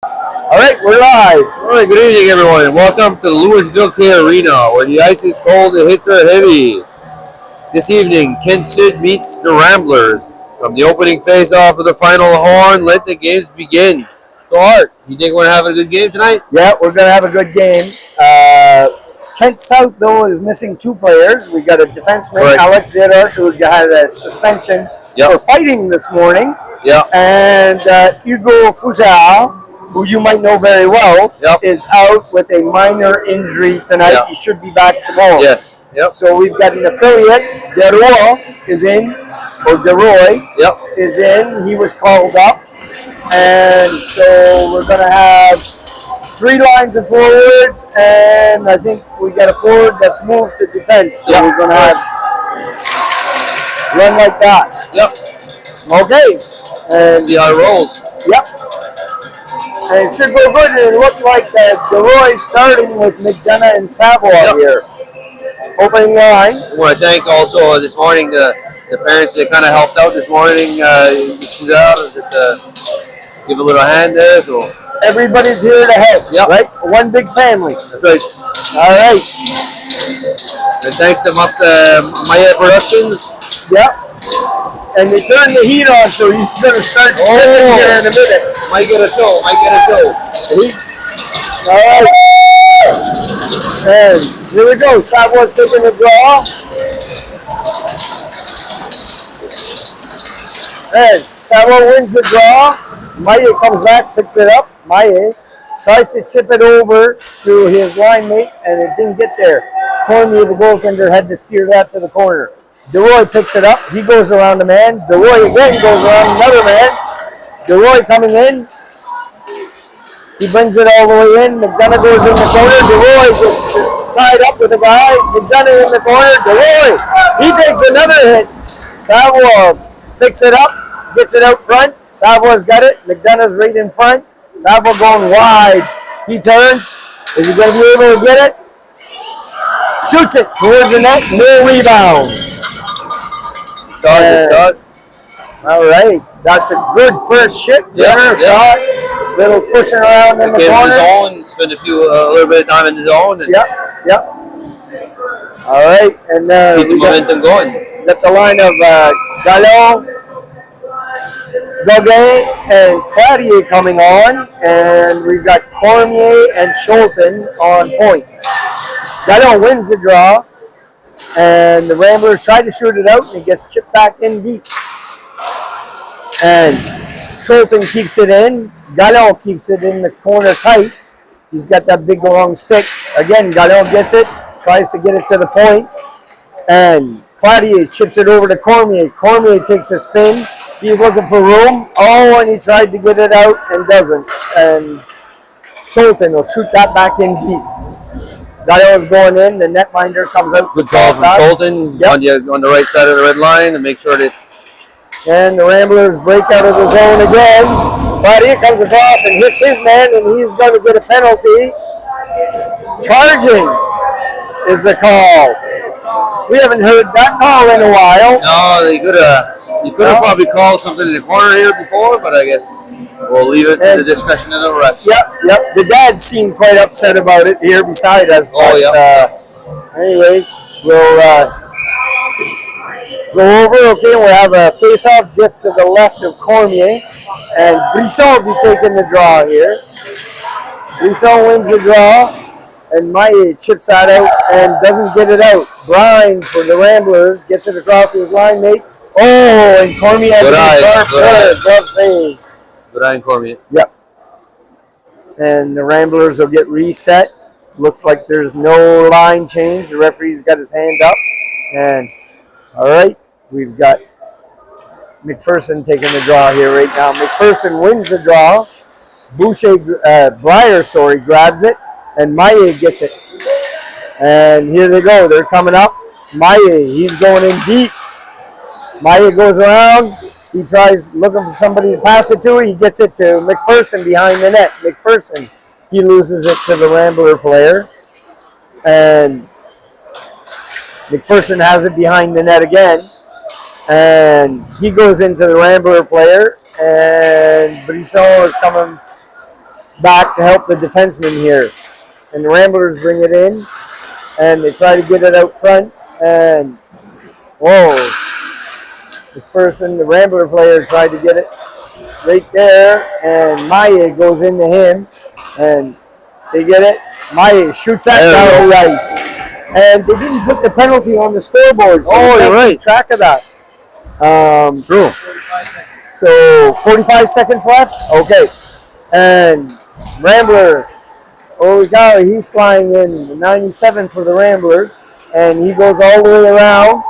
All right, we're live. All right, good evening, everyone, and welcome to the Lewisville K Arena, where the ice is cold and hits are heavy. This evening, Kent Sid meets the Ramblers. From the opening face-off to the final horn, let the games begin. So, Art, you think we're going to have a good game tonight? Yeah, we're going to have a good game. Kent South, though, is missing two players. We got a defenseman, Correct. Alex Dedars, who had a suspension for fighting this morning. And Hugo Fouchard, who you might know very well, is out with a minor injury tonight. He should be back tomorrow. Yes. So we've got an affiliate. Deroy is in, or Deroy is in. He was called up. And so we're going to have three lines of forwards, and I think we got a forward that's moved to defense. So we're going to have run like that. Okay. And see how it rolls. And it should go good. It looked like Deroy starting with McDonough and Savoie here. Opening line. I want to thank also this morning the parents that kind of helped out this morning. Just give a little hand there. So everybody's here to help. Right? One big family. That's right. All right. And thanks to Maya Productions. And they turned the heat on, so he's going to start stripping here in a minute. Might get a show. All right. And here we go. Savoie's taking the draw. And Savoie wins the draw. Maya comes back, picks it up. Maya tries to chip it over to his line mate, and it didn't get there. Cormier, the goaltender, had to steer that to the corner. Deroy picks it up. He goes around the man. Deroy again goes around another man. Deroy coming in. He brings it all the way in. McDonough goes in the corner. Deroy gets tied up with a guy. McDonough in the corner. Deroy, he takes another hit. Savoie picks it up, gets it out front. Savoie's got it. McDonough's right in front. Savoie going wide. He turns. Is he going to be able to get it? Shoots it towards the net. No rebound. All right. That's a good first shift. Shot. Little pushing around in the corner. Zone, spend a little bit of time in the zone. All right. And keep the momentum going. Got the line of Gallon, Gauguin, and Claudier coming on. And we've got Cormier and Scholten on point. Gallon wins the draw. And the Ramblers try to shoot it out, and it gets chipped back in deep. And Scholten keeps it in. Gallon keeps it in the corner tight. He's got that big long stick. Again, Gallon gets it, tries to get it to the point. And Claudier chips it over to Cormier. Cormier takes a spin. He's looking for room. Oh, and he tried to get it out and doesn't. And Scholten will shoot that back in deep. Gallon's going in. The netminder comes out. Good call from Scholten on the right side of the red line and make sure that. And the Ramblers break out of the zone again. Claudier comes across and hits his man, and he's going to get a penalty. Charging is the call. We haven't heard that call in a while. No, they could have probably called something in the corner here before, but I guess we'll leave it to the discretion of the refs. Yep. The dad seemed quite upset about it here beside us. Anyways, we'll go over. Okay, we'll have a face-off just to the left of Cormier. And Brisson will be taking the draw here. Brisson wins the draw. And Maya chips that out and doesn't get it out. Brine for the Ramblers gets it across to his line mate. Oh, and Cormier has a sharp glove save. Good eye, Cormier. Yep. And the Ramblers will get reset. Looks like there's no line change. The referee's got his hand up. And all right, we've got McPherson taking the draw here right now. McPherson wins the draw. Breyer grabs it. And Maya gets it. And here they go. They're coming up. Maya, he's going in deep. Maya goes around. He tries looking for somebody to pass it to. He gets it to McPherson behind the net. McPherson, he loses it to the Rambler player. And McPherson has it behind the net again. And he goes into the Rambler player. And Brisson is coming back to help the defenseman here. And the Ramblers bring it in, and they try to get it out front. And, whoa, the Rambler player tried to get it right there, and Maya goes into him, and they get it. Maya shoots that down the ice. And they didn't put the penalty on the scoreboard, so you're right. Keep track of that. True. So 45 seconds left? Okay. And Rambler, he's flying in 97 for the Ramblers, and he goes all the way around,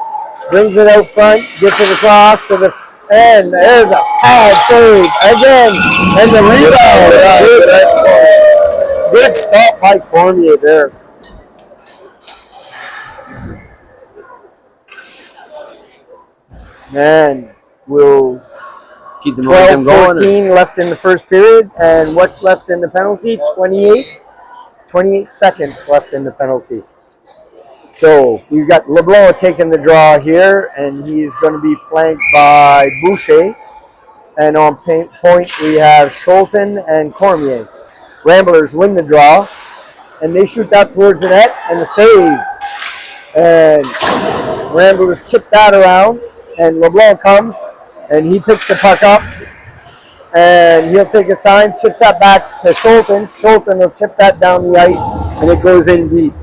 brings it out front, gets it across to the, and there's a pad save again, and the rebound. Good stop by Cormier there. And we'll keep the momentum going. 14 left in the first period, and what's left in the penalty? 28 seconds left in the penalty. So we've got LeBlanc taking the draw here, and he's going to be flanked by Boucher. And on point we have Scholten and Cormier. Ramblers win the draw, and they shoot that towards the net, and the save. And Ramblers chip that around, and LeBlanc comes, and he picks the puck up, and he'll take his time, chips that back to Scholten. Scholten will chip that down the ice, and it goes in deep.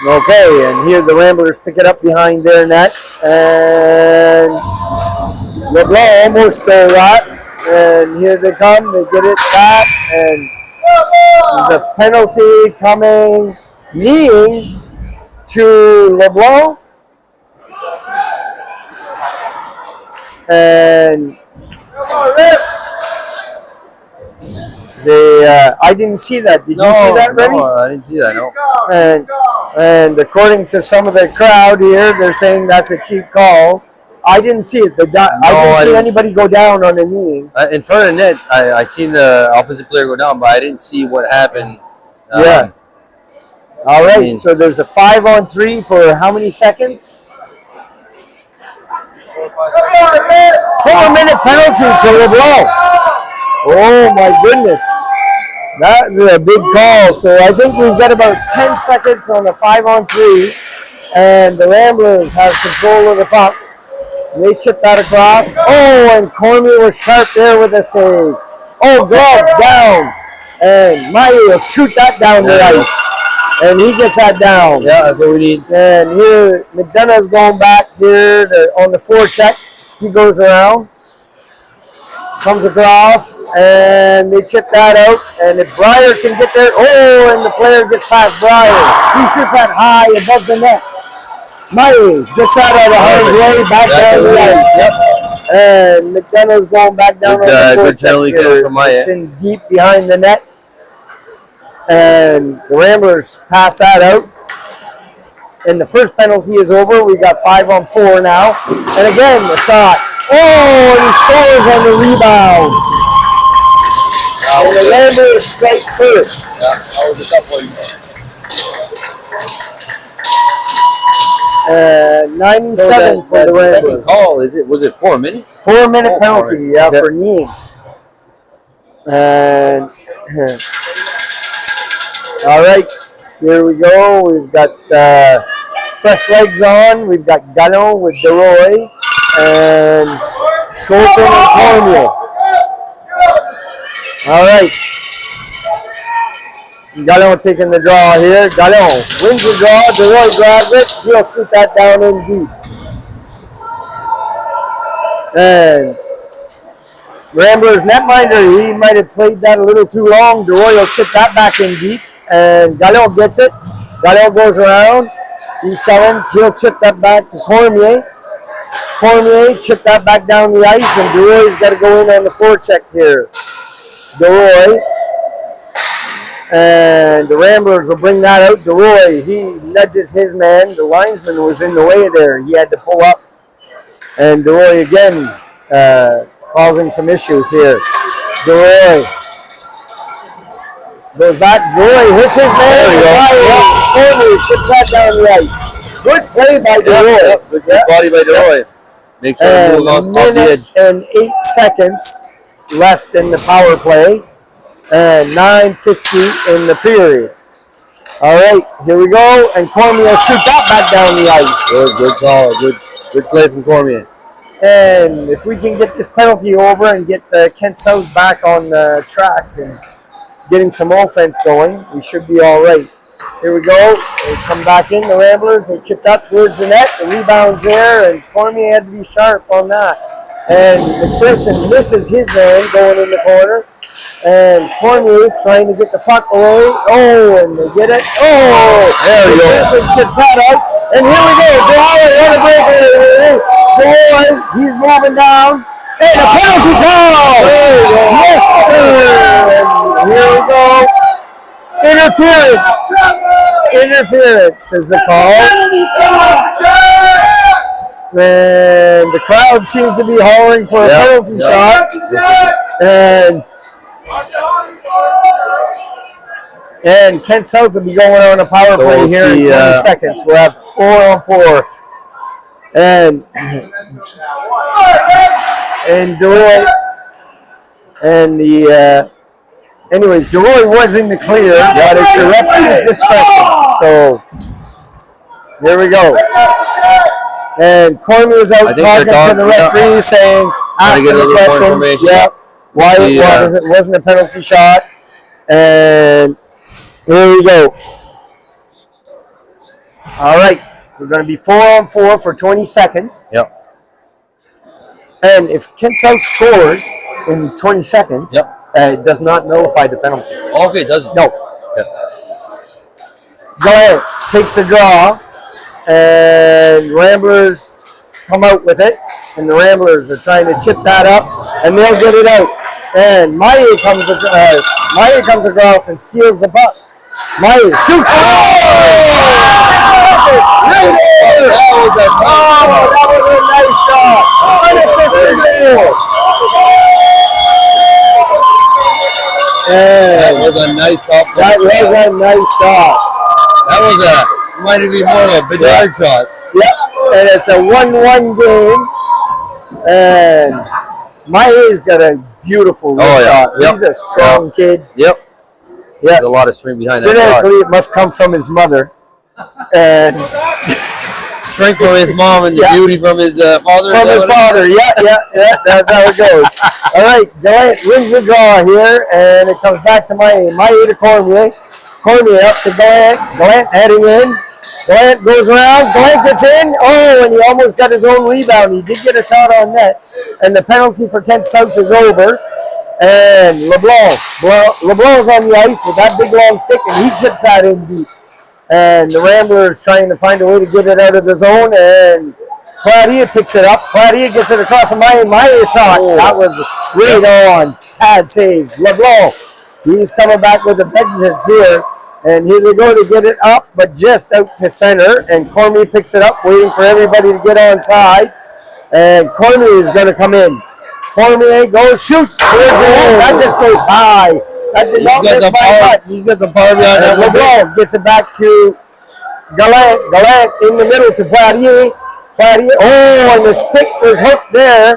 Okay, and here the Ramblers pick it up behind their net, and LeBlanc almost stole that, and here they come, they get it back, and there's a penalty coming, kneeing to LeBlanc, and I didn't see that. Did you see that, Remy? No, I didn't see that, no. And according to some of the crowd here, they're saying that's a cheap call. I didn't see it. I didn't see anybody go down on the knee. In front of the net, I seen the opposite player go down, but I didn't see what happened. Yeah. All right, so there's a 5-on-3 for how many seconds? 4-minute penalty to LeBlanc. Oh my goodness. That's a big call. So I think we've got about 10 seconds on the 5-on-3, and the Ramblers have control of the puck. They chip that across. Oh, and Cormier was sharp there with a save. Oh, glove down. And Maya will shoot that down the ice. And he gets that down. Yeah, that's what we need. And here, McDonough's going back here on the forecheck. He goes around. Comes across, and they chip that out. And if Breyer can get there, and the player gets past Breyer. He shoots that high above the net. Murray gets out of the hard way, back down the ice. Yep. And McDonough's going back down on the good penalty kill from Maya. It's in deep behind the net. And the Ramblers pass that out. And the first penalty is over. We got 5-on-4 now. And again, the shot. Oh, and he scores on the rebound. And the Ramblers strike first. Yeah, that was a tough one. 97 for the Ramblers. Second call, was it 4 minutes? 4-minute penalty, for kneeing. And all right, here we go. We've got fresh legs on. We've got Gallon with DeRoy and Scholten and Cormier. All right. Gallon taking the draw here. Gallon wins the draw. DeRoy grabs it. He'll shoot that down in deep. And Ramblers netminder, he might have played that a little too long. DeRoy will chip that back in deep. And Gallon gets it. Gallon goes around. He's coming. He'll chip that back to Cormier. Cormier chip that back down the ice. And DeRoy's got to go in on the forecheck here. DeRoy. And the Ramblers will bring that out. DeRoy, he nudges his man. The linesman was in the way there. He had to pull up. And DeRoy again causing some issues here. DeRoy goes back. DeRoy hits his man. Cormier chips that down the ice. Good play by DeRoy. Good body by DeRoy. Makes sure he moves off the edge. And 8 seconds left in the power play. And 9:50 in the period. All right, here we go. And Cormier will shoot that back down the ice. Good call. Good play from Cormier. And if we can get this penalty over and get Kent South back on the track and getting some offense going, we should be all right. Here we go. They come back in, the Ramblers. They chipped up towards the net. The rebound's there, and Cormier had to be sharp on that. And McPherson misses his man going in the corner. And Cormier is trying to get the puck away. Oh, and they get it. Oh, there we go. McPherson chips that out. And here we go. Deloy on the breakaway. Deloy, he's moving down. And a penalty call. Yes, sir. And here we go. Interference is the call. And the crowd seems to be hollering for a penalty shot. And Kent South will be going on a power play here in 20 seconds. We'll have 4-on-4. And DeRoy and anyways, DeRoy was in the clear, but it's the referee's discretion. So here we go. And Cormier's out talking to the referee, saying, asking the question, why it wasn't a penalty shot. And here we go. All right, we're going to be 4-on-4 for 20 seconds. Yep. And if Kent South scores in 20 seconds, it does not nullify the penalty. Okay, it doesn't. No. Gallant takes a draw, and Ramblers come out with it, and the Ramblers are trying to chip that up, and they'll get it out. And Maye comes across and steals the puck. Maye shoots. That was a nice shot. Unassisted goal. That was a nice shot. That might have been more of a Bedard shot. Yep, and it's a 1-1 game. And Maye's got a beautiful shot. He's a strong kid. Yep. There's a lot of strength behind that. Genetically, it must come from his mother. And strength from his mom and the beauty from his father. From his father, that's how it goes. All right, Gallant wins the draw here, and it comes back to Maye. Maye to Cormier. Cormier up to Gallant. Gallant heading in. Gallant goes around. Gallant gets in. Oh, and he almost got his own rebound. He did get a shot on net, and the penalty for Kent South is over. And LeBlanc's on the ice with that big long stick, and he chips that in deep. And the Ramblers trying to find a way to get it out of the zone, and Claudia picks it up. Claudia gets it across the Maye shot. That was right on. Pad save. LeBlanc, he's coming back with a vengeance here. And here they go to get it up, but just out to center. And Cormier picks it up, waiting for everybody to get onside. And Cormier is going to come in. Cormier goes, shoots towards the net. That just goes high. That did not miss by much. He's got the power behind that. LeBlanc gets it back to Gallant. Gallant in the middle to Poirier. Poirier. Oh, and the stick was hooked there.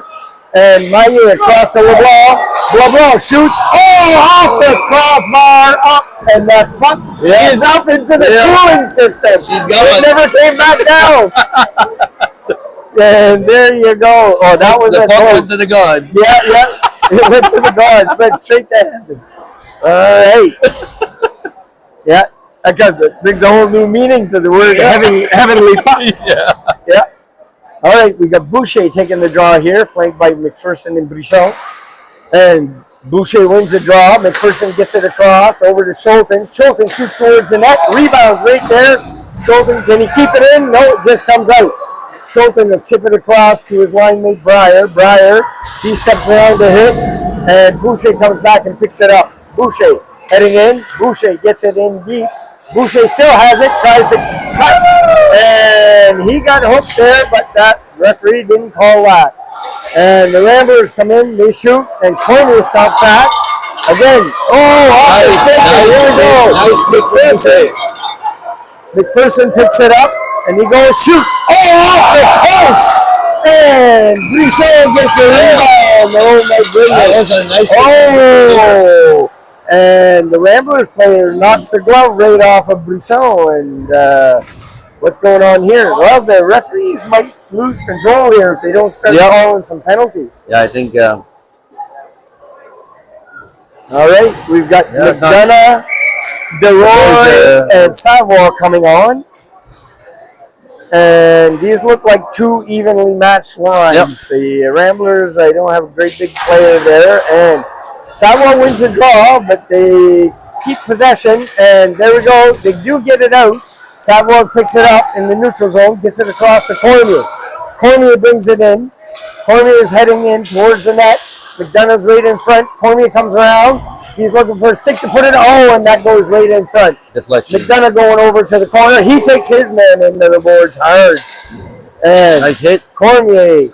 And Maye across to LeBlanc. LeBlanc shoots. Oh, off the crossbar, up. And that puck is up into the cooling system. It never came back down. And there you go. Oh, that was the puck went to the gods. Yeah. It went to the gods. Went straight to heaven. All right. Because it brings a whole new meaning to the word heavenly puck. Yeah. All right, we got Boucher taking the draw here, flanked by McPherson and Brisson. And Boucher wins the draw. McPherson gets it across over to Schulten. Schulten shoots towards the net. Rebounds right there. Schulten, can he keep it in? No, it just comes out. Schulten will chip it across to his line mate Breyer. Breyer, he steps around to hit. And Boucher comes back and picks it up. Boucher heading in. Boucher gets it in deep. Boucher still has it, tries to cut, and he got hooked there, but that referee didn't call that. And the Ramblers come in, they shoot, and Cormier stops that. Again, off the stick, here we go. McPherson picks it up, and he goes, shoots, off the post! And Brisson gets the rebound. Oh my goodness. That was a nice And the Ramblers player knocks the glove right off of Brisson. And what's going on here? Well, the referees might lose control here if they don't start calling some penalties. Yeah, I think. All right, we've got McDonough, DeRoy, and Savoy coming on. And these look like two evenly matched lines. The Ramblers, I don't have a great big player there. And Savoy wins the draw, but they keep possession. And there we go. They do get it out. Savoy picks it up in the neutral zone, gets it across to Cormier. Cormier brings it in. Cormier is heading in towards the net. McDonough's right in front. Cormier comes around. He's looking for a stick to put it. Oh, and that goes right in front. Deflection. McDonough going over to the corner. He takes his man into the boards hard. And nice hit. Cormier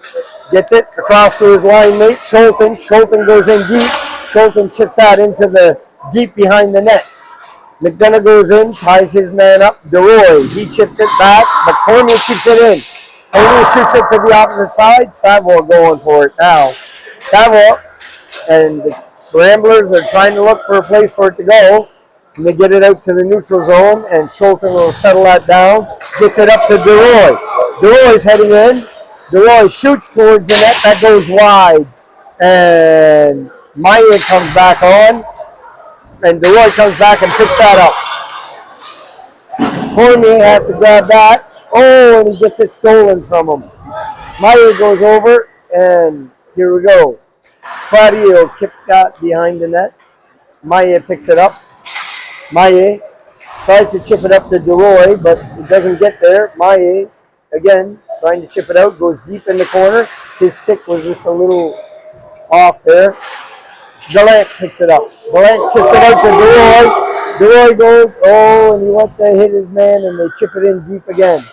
gets it across to his line mate, Scholten. Scholten goes in deep. Scholten chips out into the deep behind the net. McDonough goes in, ties his man up. DeRoy, he chips it back, but Cormier keeps it in. Cormier shoots it to the opposite side. Savoy going for it now. Savoy and the Ramblers are trying to look for a place for it to go. And they get it out to the neutral zone, and Scholten will settle that down. Gets it up to DeRoy. DeRoy's heading in. DeRoy shoots towards the net. That goes wide. And Maya comes back on. And DeRoy comes back and picks that up. Cormier has to grab that. Oh, and he gets it stolen from him. Maya goes over, and here we go. Claudio kicked that behind the net. Maya picks it up. Maya tries to chip it up to DeRoy, but it doesn't get there. Maya, again, trying to chip it out, goes deep in the corner. His stick was just a little off there. Gallant picks it up. Gallant chips it out to DeRoy. DeRoy goes, oh, and he went to hit his man, and they chip it in deep again.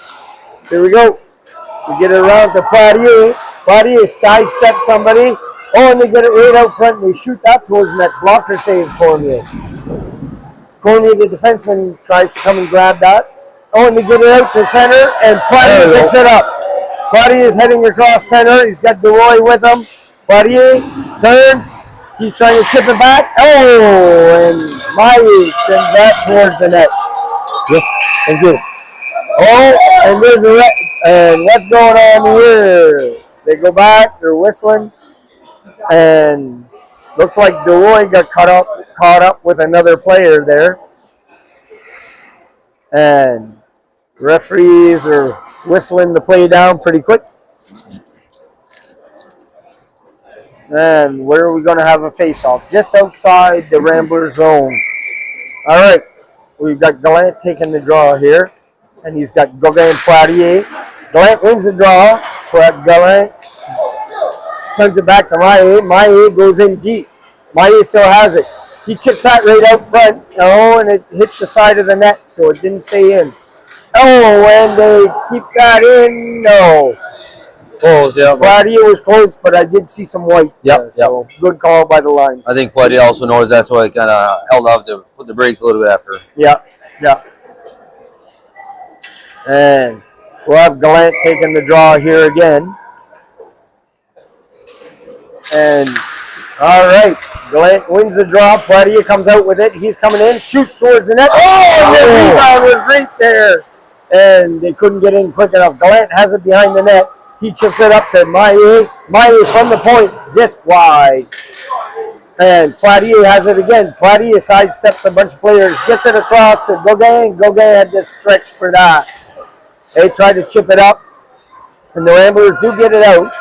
Here we go. We get it around to Pradier. Pradier sidesteps somebody. Oh, and they get it right out front, and they shoot that towards net. Blocker save Cormier. Cormier, the defenseman, tries to come and grab that. Oh, and they get it out to center, and Pradier picks it up. Pradier is heading across center. He's got DeRoy with him. Pradier turns. He's trying to chip it back. Oh, and Maya sends that towards the net. Yes, thank you. Oh, and there's a and what's going on here? They go back. They're whistling, and looks like DeRoy got caught up with another player there, and referees are whistling the play down pretty quick. And where are we going to have a face-off? Just outside the Rambler zone. All right. We've got Gallant taking the draw here. And he's got Gauguin and Poitier. Gallant wins the draw. Gallant sends it back to Maya. Maya goes in deep. Maya still has it. He chips that right out front. Oh, and it hit the side of the net, so it didn't stay in. Oh, and they keep that in. No. Close, yeah. Poitier was close, but I did see some white. Yep. So good call by the lines. I think Poitier also knows that's why he kind of held off to put the brakes a little bit after. Yeah. And we'll have Gallant taking the draw here again. And all right, Gallant wins the draw. Poitier comes out with it. He's coming in, shoots towards the net. Oh, and the rebound was right there. And they couldn't get in quick enough. Gallant has it behind the net. He chips it up to Maya. Maya from the point, just wide. And Poitier has it again. Poitier sidesteps a bunch of players, gets it across to Gauguin. Gauguin had to stretch for that. They tried to chip it up, and the Ramblers do get it out.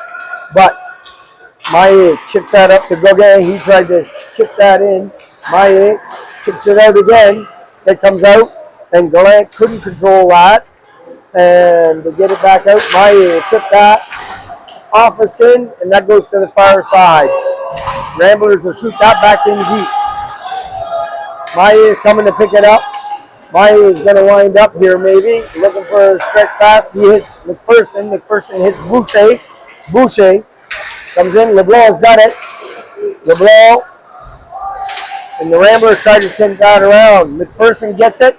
But Maya chips that up to Gauguin. He tried to chip that in. Maya chips it out again. It comes out, and Gallant couldn't control that. And they get it back out. Maya chip that off a sin, and that goes to the far side. Ramblers will shoot that back in deep. Maya is coming to pick it up. Maya is going to wind up here maybe. Looking for a stretch pass. He hits McPherson. McPherson hits Boucher. Boucher comes in. LeBlanc's got it. LeBlanc. And the Ramblers tried to turn that around. McPherson gets it.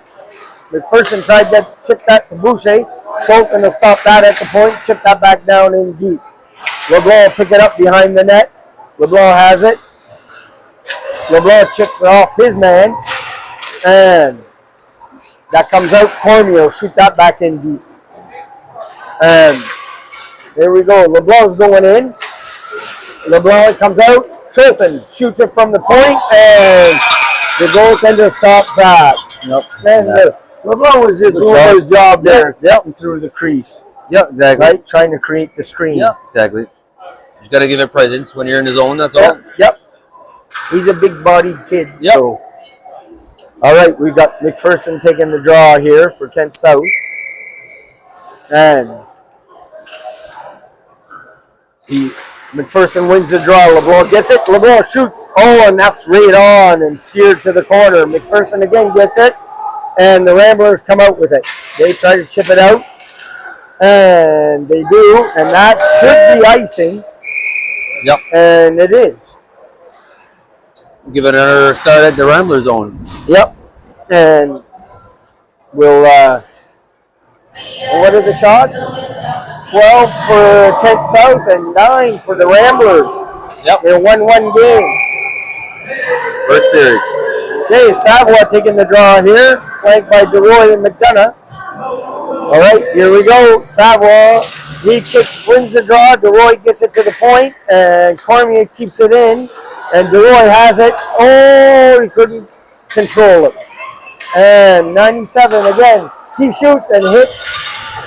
McPherson tried to chip that to Boucher. Scholten will stop that at the point. Chip that back down in deep. LeBlanc will pick it up behind the net. LeBlanc has it. LeBlanc chips it off his man, and that comes out. Cormier will shoot that back in deep. And there we go. LeBlanc's going in. LeBlanc comes out. Schulten shoots it from the point, and the goaltender stops that. Yep. Man, LeBlanc was just doing his job there. Yep. And through the crease. Yep, exactly. Right? Trying to create the screen. Yep, exactly. You just got to give it presence when you're in the zone, that's all. Yep. He's a big-bodied kid, so. All right, we got McPherson taking the draw here for Kent South. And McPherson wins the draw. LeBlanc gets it. LeBlanc shoots. Oh, and that's right on and steered to the corner. McPherson again gets it. And the Ramblers come out with it. They try to chip it out. And they do. And that should be icing. Yep. And it is. Give it another start at the Rambler zone. Yep. And we'll, what are the shots? 12 for Kent South and 9 for the Ramblers. Yep. They're 1-1 game. First period. Okay, Savoie taking the draw here, flanked by DeRoy and McDonough. All right, here we go. Savoie, wins the draw. DeRoy gets it to the point, and Cormier keeps it in. And DeRoy has it. Oh, he couldn't control it. And 97 again. He shoots and hits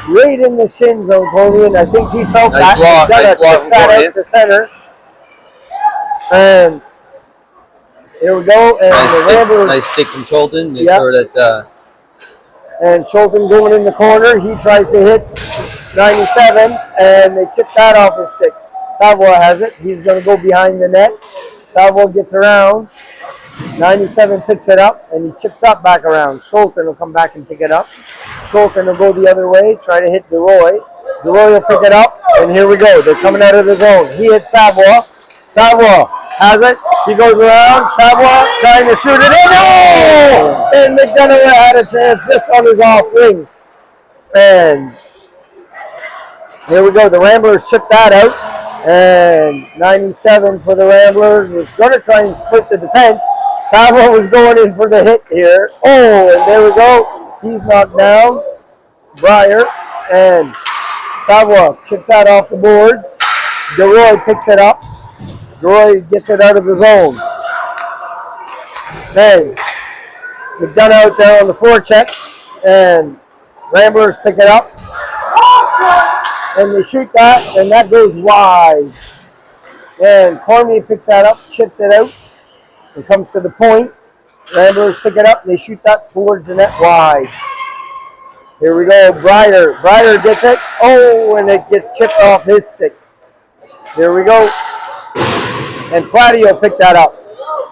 right in the shins on Cormier. I think he felt nice that. Nice block that out the center. And here we go. And nice stick from Schulten. Make sure that. And Schulten going in the corner. He tries to hit 97, and they chip that off his stick. Savoie has it. He's going to go behind the net. Savoie gets around. 97 picks it up, and he chips up back around. Schulten will come back and pick it up. Schulten will go the other way, try to hit DeRoy. DeRoy will pick it up, and here we go. They're coming out of the zone. He hits Savoie. Savoie has it. He goes around. Savoie trying to shoot it in. No! And McDonough had a chance just on his off wing. And here we go. The Ramblers chip that out. And 97 for the Ramblers was going to try and split the defense. Savoie was going in for the hit here. Oh, and there we go. He's knocked down. Breyer. And Savoie chips out off the boards. DeRoy picks it up. DeRoy gets it out of the zone. Then McDonough out there on the forecheck. And Ramblers pick it up. And they shoot that, and that goes wide. And Cormier picks that up, chips it out, and comes to the point. Ramblers pick it up, and they shoot that towards the net wide. Here we go, Breyer. Breyer gets it. Oh, and it gets chipped off his stick. Here we go. And Pladio picked that up.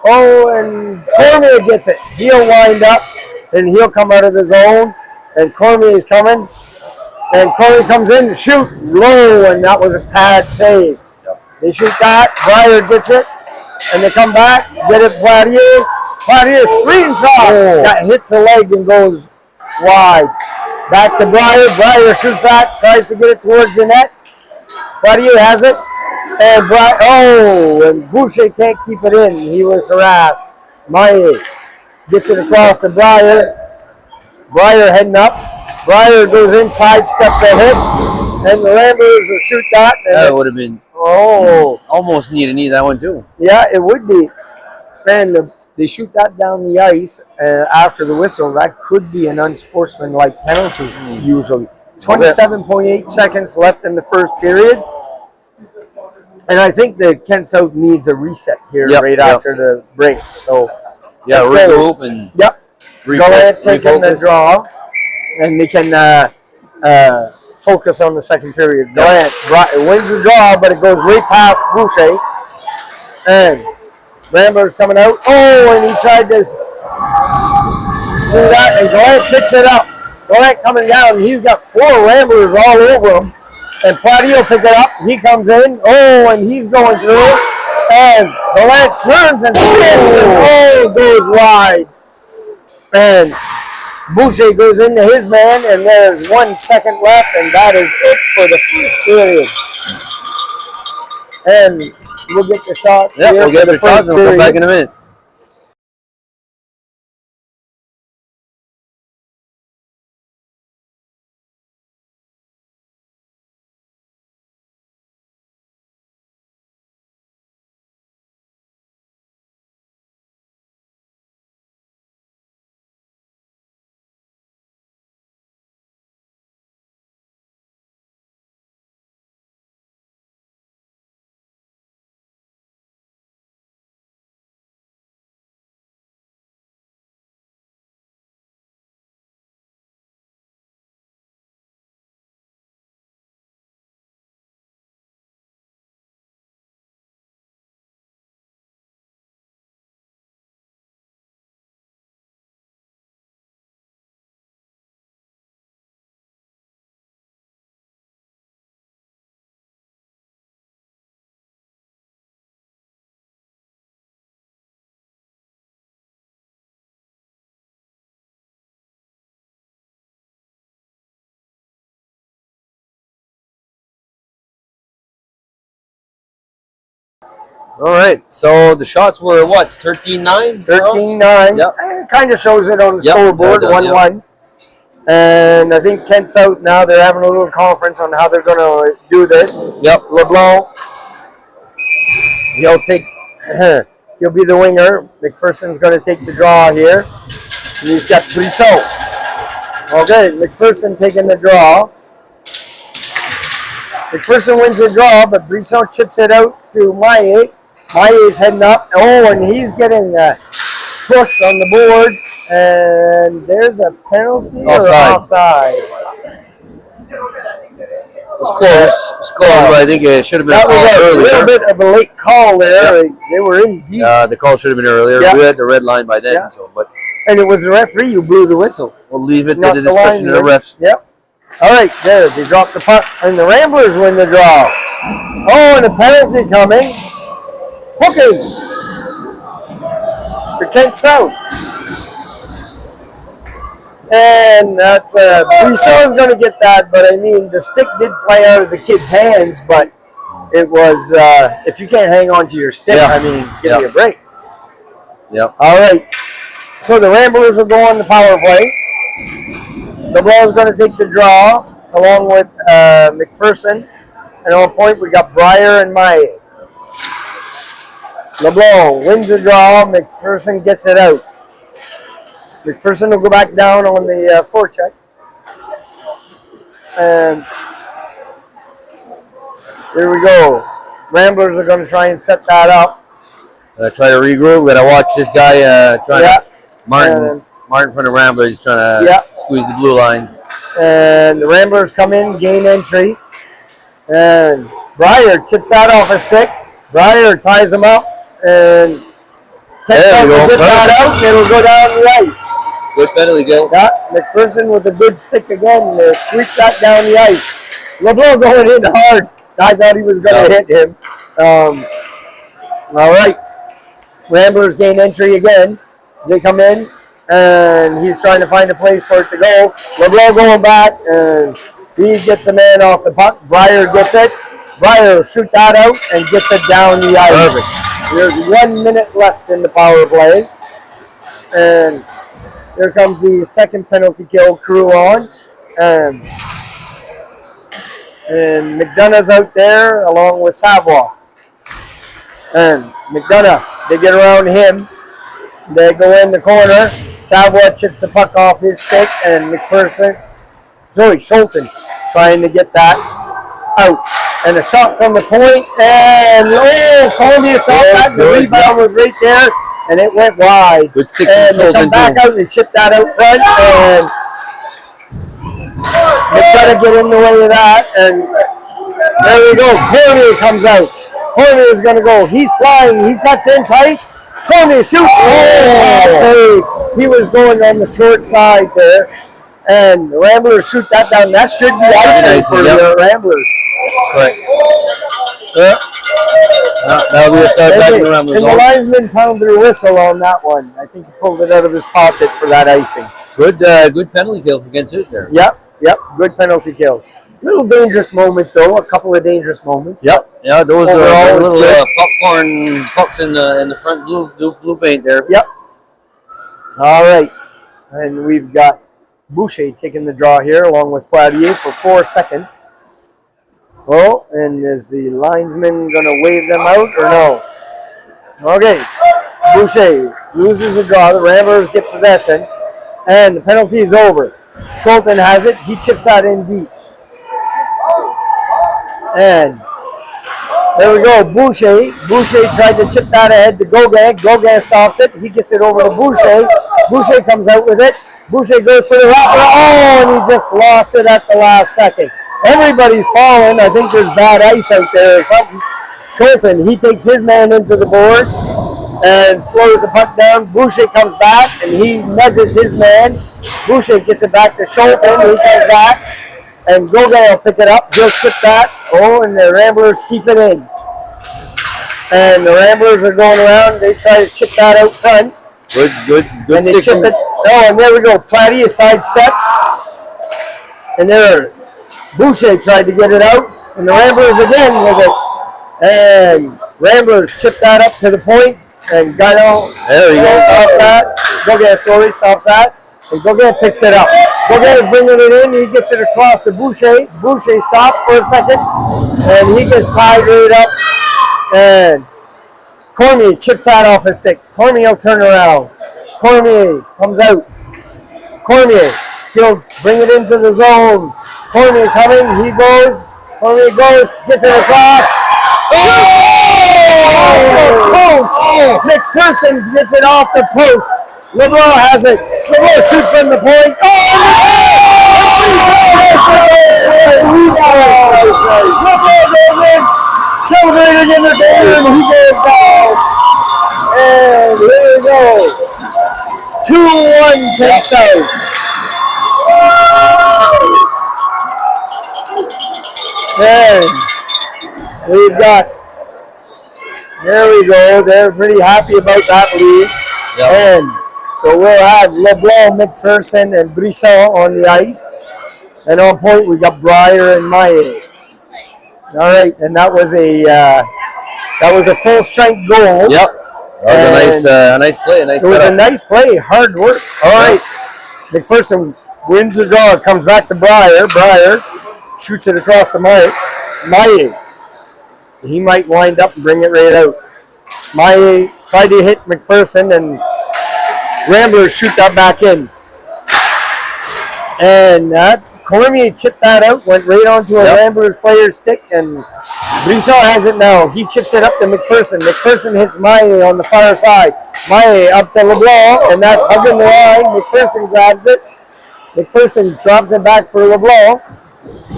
Oh, and Cormier gets it. He'll wind up, and he'll come out of the zone. And Cormier is coming. And Corey comes in to shoot low, and that was a pad save. Yep. They shoot that. Breyer gets it, and they come back, get it. Pladio. Pladio screenshot. Oh. That hits the leg and goes wide. Back to Breyer. Breyer shoots that, tries to get it towards the net. Pladio has it, and and Boucher can't keep it in. He was harassed. Maye gets it across to Breyer. Breyer heading up. Breyer goes inside, steps ahead, and the Ramblers will shoot that. That would have been almost need that one too. Yeah, it would be. And they shoot that down the ice after the whistle. That could be an unsportsmanlike penalty, usually. 27.8 seconds left in the first period. And I think the Kent South needs a reset here after the break. So, regroup and go ahead, taking the draw. And they can focus on the second period. Durant wins the draw, but it goes right past Boucher. And Ramblers coming out. Oh, and he tried to do that, and Durant picks it up. Durant coming down. He's got 4 Ramblers all over him. And Pladio pick it up. He comes in. Oh, and he's going through. And Durant turns and spins, and goes wide. And Boucher goes into his man, and there's 1 second left, and that is it for the first period. And we'll get the shots. Yeah, we'll get the shots, and we'll come back in a minute. All right. So the shots were what? 13-9? 13-9. Yep. It kind of shows it on the Yep, scoreboard, that does, 1-1. And I think Kent South now, they're having a little conference on how they're going to do this. Yep. LeBlanc, he'll be the winger. McPherson's going to take the draw here. And he's got Brisson. Okay, McPherson taking the draw. McPherson wins the draw, but Brisson chips it out to Maye. Maye's heading up. Oh, and he's getting pushed on the boards. And there's a penalty offside. It's close. It's close, but I think it should have been That was a little bit of a late call there. Yep. They were in deep. The call should have been earlier. Yep. We had the red line by then. Yep. So, and it was the referee who blew the whistle. We'll leave it to the discussion of the refs. Yep. All right, there. They dropped the puck, and the Ramblers win the draw. Oh, and a penalty coming. Hooking to Kent South. And that's Brisson's going to get that, but I mean, the stick did fly out of the kid's hands, but it was, if you can't hang on to your stick, I mean, give me a break. Yep. All right. So the Ramblers will go on the power play. The ball's going to take the draw along with McPherson. And on point, we got Breyer and Maye. LeBlanc wins the draw. McPherson gets it out. McPherson will go back down on the forecheck. And here we go. Ramblers are going to try and set that up. Try to regroup. We got to watch this guy trying to. Martin from the Ramblers. He's trying to squeeze the blue line. And the Ramblers come in, gain entry. And Breyer chips that off a stick. Breyer ties him up. And takes out to get that out. And it'll go down the ice. Good penalty kill. Yeah, McPherson with a good stick again. Sweep that down the ice. LeBlanc going in hard. I thought he was going to hit him. All right. Ramblers gain entry again. They come in, and he's trying to find a place for it to go. LeBlanc going back, and he gets the man off the puck. Breyer gets it. Breyer will shoot that out and gets it down the ice. Perfect. There's 1 minute left in the power play. And here comes the second penalty kill crew on. And McDonough's out there along with Savoie. And McDonough, they get around him. They go in the corner. Savoie chips the puck off his stick. And Schulten trying to get that out. And a shot from the point. And Columbia saw that. The rebound was right there. And it went wide. Good stick and they come back out and chip that out front. And McDonough get in the way of that. And there we go. Cormier comes out. Cormier is going to go. He's flying. He cuts in tight. Cormier shoots. So he was going on the short side there. And the Ramblers shoot that down. That should be icing for the Ramblers. Right. That'll be a start back in the Ramblers. And the linesman found their whistle on that one. I think he pulled it out of his pocket for that icing. Good penalty kill for Kent South there. Yep. Good penalty kill. Little dangerous moment though. A couple of dangerous moments. Yep. Yeah, those are little popcorn pucks in the front blue paint there. Yep. All right, and we've got Boucher taking the draw here along with Poirier for 4 seconds. Oh, and is the linesman going to wave them out or no? Okay, Boucher loses the draw. The Ramblers get possession, and the penalty is over. Schulten has it. He chips that in deep. And there we go, Boucher. Boucher tried to chip that ahead to Gauguin. Gauguin stops it. He gets it over to Boucher. Boucher comes out with it. Boucher goes for the wrapper. Oh, and he just lost it at the last second. Everybody's falling. I think there's bad ice out there or something. Schulten, he takes his man into the boards and slows the puck down. Boucher comes back and he nudges his man. Boucher gets it back to Schulten. He comes back and Gauguin will pick it up. He'll chip that. Oh, and the Ramblers keep it in. And the Ramblers are going around. They try to chip that out front. Good. And they chip it. Oh, and there we go. Platty sidesteps. And there, Boucher tried to get it out. And the Ramblers again with it. And Ramblers chipped that up to the point and got out. There you go. Stops that. Goget, sorry, stops that. And Goget picks it up. Goget is bringing it in. He gets it across to Boucher. Boucher stopped for a second. And he gets tied right up. And Cormier chips that off his stick. Cormier will turn around. Cormier comes out. Cormier, he'll bring it into the zone. Cormier coming. He goes. Cormier goes. Gets it across. Post! McPherson gets it off the post. LeBlanc has it. LeBlanc shoots from the point. Celebrating in the game. He goes down. And here we go. 2-1 Penn South. And we've got, there we go. They're pretty happy about that lead. Yep. And so we'll have LeBlanc, McPherson, and Brisson on the ice. And on point, we got Breyer and Maillet. All right, and that was a full strength goal. Yep. That was a nice play. It was a nice play, hard work. All right, McPherson wins the draw. Comes back to Breyer. Breyer shoots it across the Maillet. He might wind up and bring it right out. Maillet tried to hit McPherson, and Ramblers shoot that back in. And Cormier chipped that out, went right onto a Ramblers player's stick, and Brisson has it now. He chips it up to McPherson. McPherson hits Maillet on the far side. Maillet up to LeBlanc, and that's hugging the line. McPherson grabs it. McPherson drops it back for LeBlanc,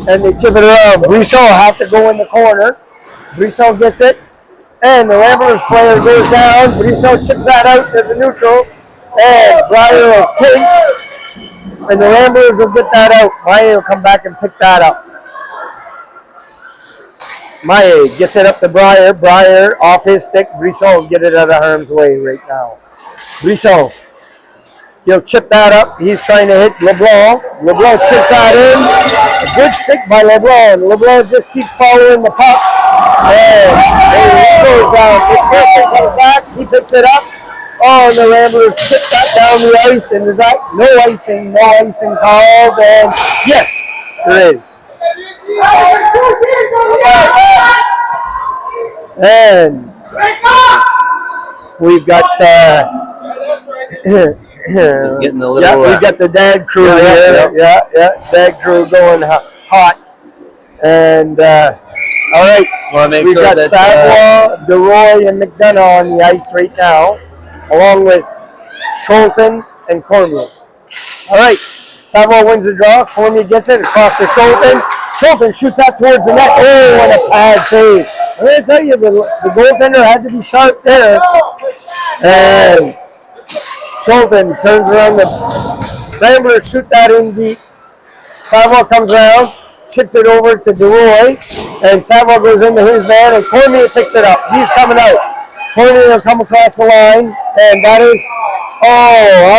and they chip it around. Brisson have to go in the corner. Brisson gets it, and the Ramblers player goes down. Brisson chips that out to the neutral, and Breyer will take. And the Ramblers will get that out. Maillet will come back and pick that up. Maillet gets it up to Breyer. Breyer off his stick. Brisson will get it out of harm's way right now. Brisson, he'll chip that up. He's trying to hit LeBlanc. LeBlanc chips that in. A good stick by LeBlanc. LeBlanc just keeps following the puck. And he goes down. McPherson comes back. He picks it up. Oh, and the Ramblers chip that down the ice, and is that no icing called? And yes, there is. And we've got he's getting a little. we got the dad crew here. Yeah, dad crew going hot. And all right, so we've got Savoie, DeRoy, and McDonough on the ice right now, along with Scholten and Cormier. All right, Savoie wins the draw. Cormier gets it across to Scholten. Scholten shoots that towards the net. Oh, what a pad save. I'm going to tell you, the goaltender had to be sharp there. And Scholten turns around. The Ramblers shoot that in deep. Savoie comes around, chips it over to DeRoy, and Savoie goes into his man, and Cormier picks it up. He's coming out. Cormier will come across the line, and that is,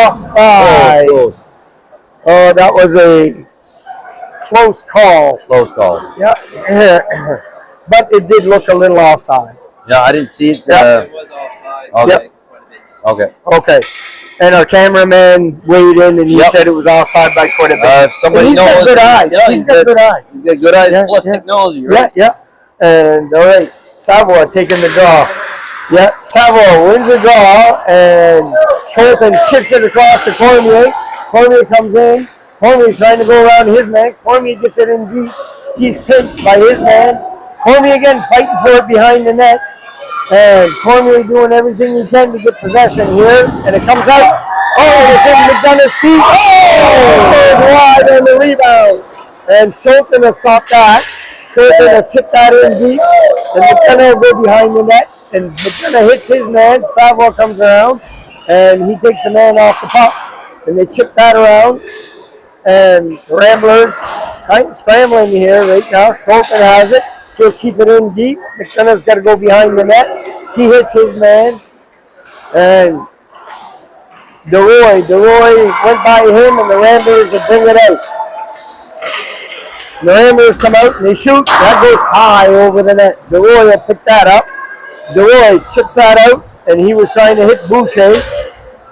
offside. Close. Oh, that was a close call. Close call. Yeah. But it did look a little offside. Yeah, I didn't see it. Yep. It was offside. Okay. Yep. Okay. And our cameraman weighed in, and he said it was offside by quite a bit. Somebody he's got good eyes. Yeah, he's got good eyes. He's got good eyes plus technology, right? Yeah. And all right, Savoie taking the draw. Yeah, Savoie wins the draw, and Scholten chips it across to Cormier. Cormier comes in. Cormier trying to go around his man. Cormier gets it in deep. He's pinched by his man. Cormier again fighting for it behind the net. And Cormier doing everything he can to get possession here. And it comes out. Oh, it's in McDonough's feet. Oh, it's wide on the rebound. And Scholten will stop that. Scholten will chip that in deep. And McDonough will go behind the net. And McDonough hits his man. Savoie comes around. And he takes the man off the puck. And they chip that around. And the Ramblers kind of scrambling here right now. Scholten has it. He'll keep it in deep. McDonough's got to go behind the net. He hits his man. And DeRoy went by him, and the Ramblers will bring it out. The Ramblers come out and they shoot. That goes high over the net. DeRoy will pick that up. DeRoy chips that out, and he was trying to hit Boucher.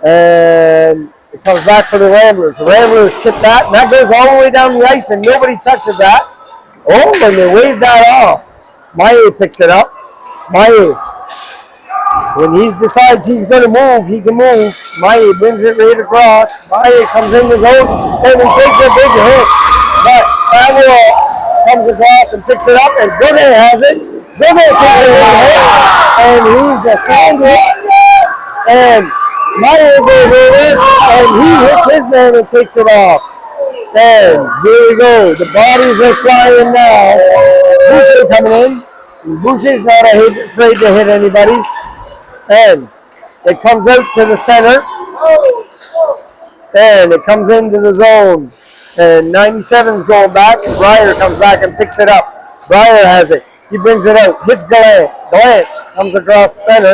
And it comes back for the Ramblers. The Ramblers chip that, and that goes all the way down the ice, and nobody touches that. Oh, and they wave that off. Maye picks it up. Maye, when he decides he's going to move, he can move. Maye brings it right across. Maye comes in the zone, and he takes a big hit. But Samuel comes across and picks it up, and Godet has it. Godet takes a big hit, and he's a sandwich. And Maye goes over, and he hits his man and takes it off. And here we go. The bodies are flying now. Boucher coming in. Boucher's not afraid to hit anybody. And it comes out to the center. And it comes into the zone. And 97's going back. And Breyer comes back and picks it up. Breyer has it. He brings it out. Hits Gallant. Gallant comes across center.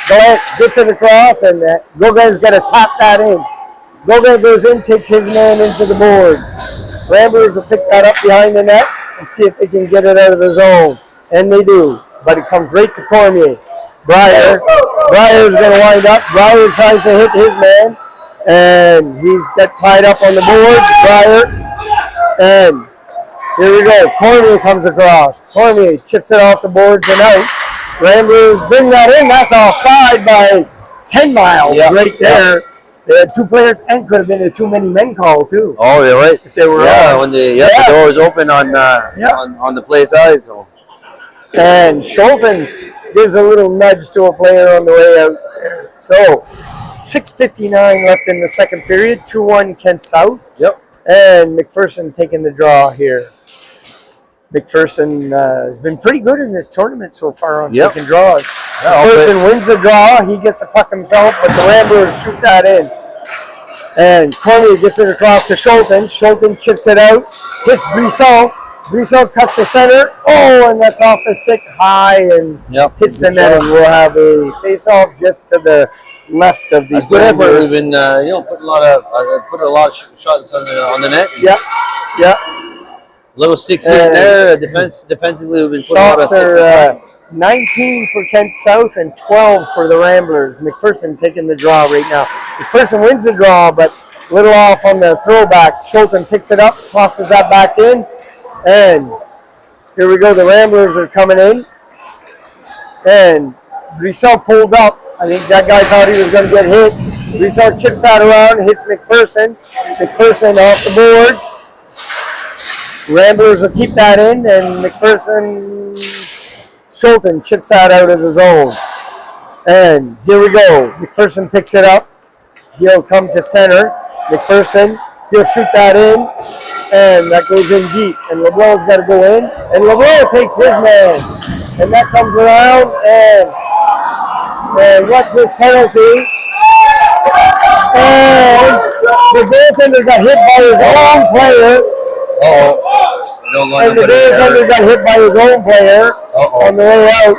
Gallant gets it across. And Gogay's got to tap that in. Gogay goes in, takes his man into the board. Ramblers will pick that up behind the net and see if they can get it out of the zone. And they do. But it comes right to Cormier. Breyer's going to wind up. Breyer tries to hit his man. And he's got tied up on the board. Breyer. And here we go. Cormier comes across. Cormier chips it off the boards and out. Ramblers bring that in. That's offside by 10 miles right there. Yep. They had two players and could have been a too many men call too. Oh, you're right. If they were when the door was open on the play side. So. And Schulten gives a little nudge to a player on the way out there. So 6:59 left in the second period. 2-1 Kent South. Yep. And McPherson taking the draw here. McPherson has been pretty good in this tournament so far on taking draws. Yeah, McPherson wins the draw. He gets the puck himself, but the Ramblers shoot that in. And Cormier gets it across to Schulten. Schulten chips it out. Hits Brisson. Brisson cuts the center. Oh, and that's off the stick high and hits the net. And we'll have a face-off just to the left of the. That's good effort. We've been, put a lot of shots on the net. Yeah. Little 6 in there. Defensively, we've been putting a lot of sixes. Shots are 19 for Kent South and 12 for the Ramblers. McPherson taking the draw right now. McPherson wins the draw, but a little off on the throwback. Schulten picks it up, tosses that back in, and here we go. The Ramblers are coming in, and Brisson pulled up. I think that guy thought he was going to get hit. Brisson chips that around, hits McPherson. McPherson off the board. Ramblers will keep that in, and Schulten chips that out of the zone. And here we go. McPherson picks it up. He'll come to center. McPherson, he'll shoot that in, and that goes in deep. And LeBlanc's got to go in, and LeBlanc takes his man. And that comes around, and what's his penalty? And the goaltender got hit by his own player. And the goaltender got hit by his own player on the way out,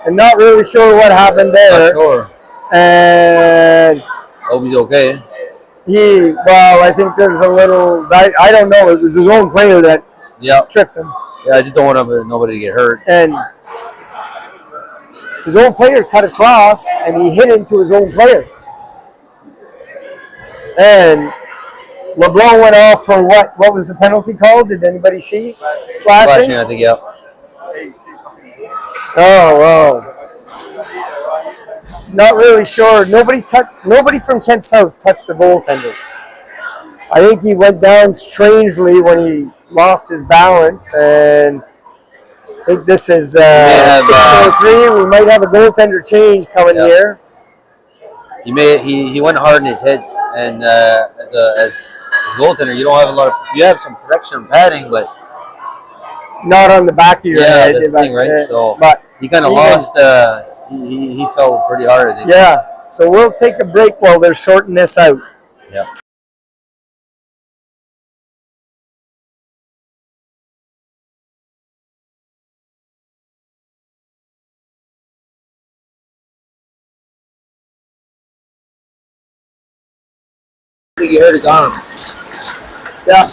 and not really sure what happened there. Not sure. And hope he's okay. I think there's a little. I don't know. It was his own player that tripped him. Yeah, I just don't want nobody to get hurt. And his own player cut across, and he hit into his own player. And LeBlanc went off for what? What was the penalty called? Did anybody see? Slashing? I think, yeah. Oh, well. Not really sure. Nobody from Kent South touched the goaltender. I think he went down strangely when he lost his balance, and I think this is 6:03. We might have a goaltender change coming here. He went hard in his head, and as goaltender, you don't have you have some protection and padding, but not on the back of your head. That's the thing, right? So but he kind of lost. He fell pretty hard, I think. Yeah. So we'll take a break while they're sorting this out. Yeah. I think he hurt his arm. Yeah.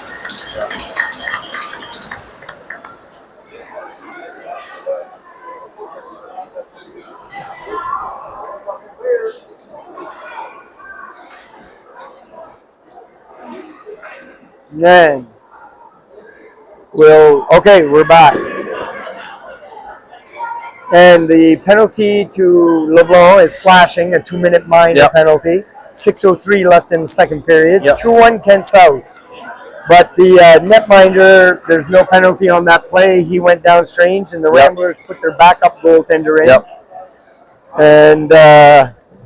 Then we're back. And the penalty to LeBlanc is slashing, a 2-minute minor penalty. 6:03 left in the second period. 2-1 Kent South. But the netminder, there's no penalty on that play. He went down strange, and the Ramblers put their backup goaltender in. And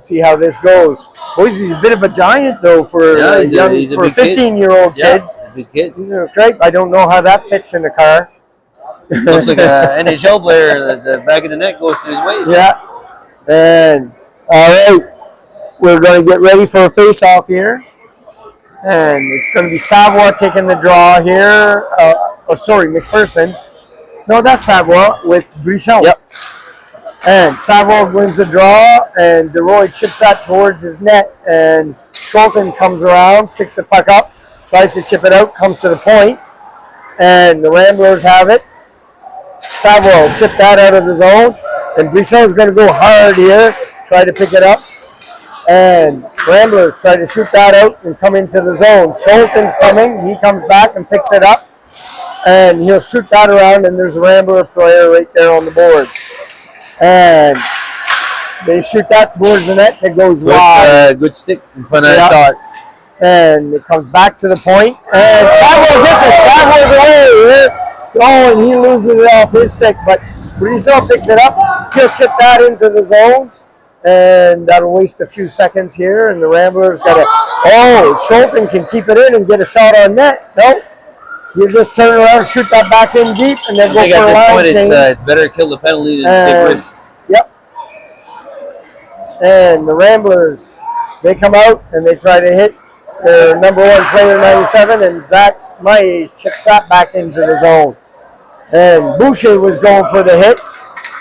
see how this goes. Boys, he's a bit of a giant, though, for a 15-year-old kid. He's a big kid. Great. I don't know how that fits in the car. Looks like an NHL player. The back of the net goes to his waist. Yeah. And, all right, we're going to get ready for a face-off here. And it's going to be Savoie taking the draw here. McPherson. No, that's Savoie with Brisson. And Savoie wins the draw, and DeRoy chips that towards his net. And Schulten comes around, picks the puck up, tries to chip it out, comes to the point. And the Ramblers have it. Savoie chip that out of the zone. And Brisson's going to go hard here, try to pick it up. And Ramblers try to shoot that out and come into the zone. Schulten's coming. He comes back and picks it up. And he'll shoot that around, and there's a Rambler player right there on the boards. And they shoot that towards the net, and it goes wide. Good stick in front of that shot. And it comes back to the point. And Savoie gets it. Savoie's away. Oh, and he loses it off his stick. But Brisson picks it up. He'll chip that into the zone. And that'll waste a few seconds here. And the Ramblers got to... Oh, Schulten can keep it in and get a shot on net. Nope. You just turn around, shoot that back in deep, and then go for a line change. At this point, it's better to kill the penalty than take risks. Yep. And the Ramblers, they come out and they try to hit their number one player, 97, and Zach Maye chips that back into the zone. And Boucher was going for the hit,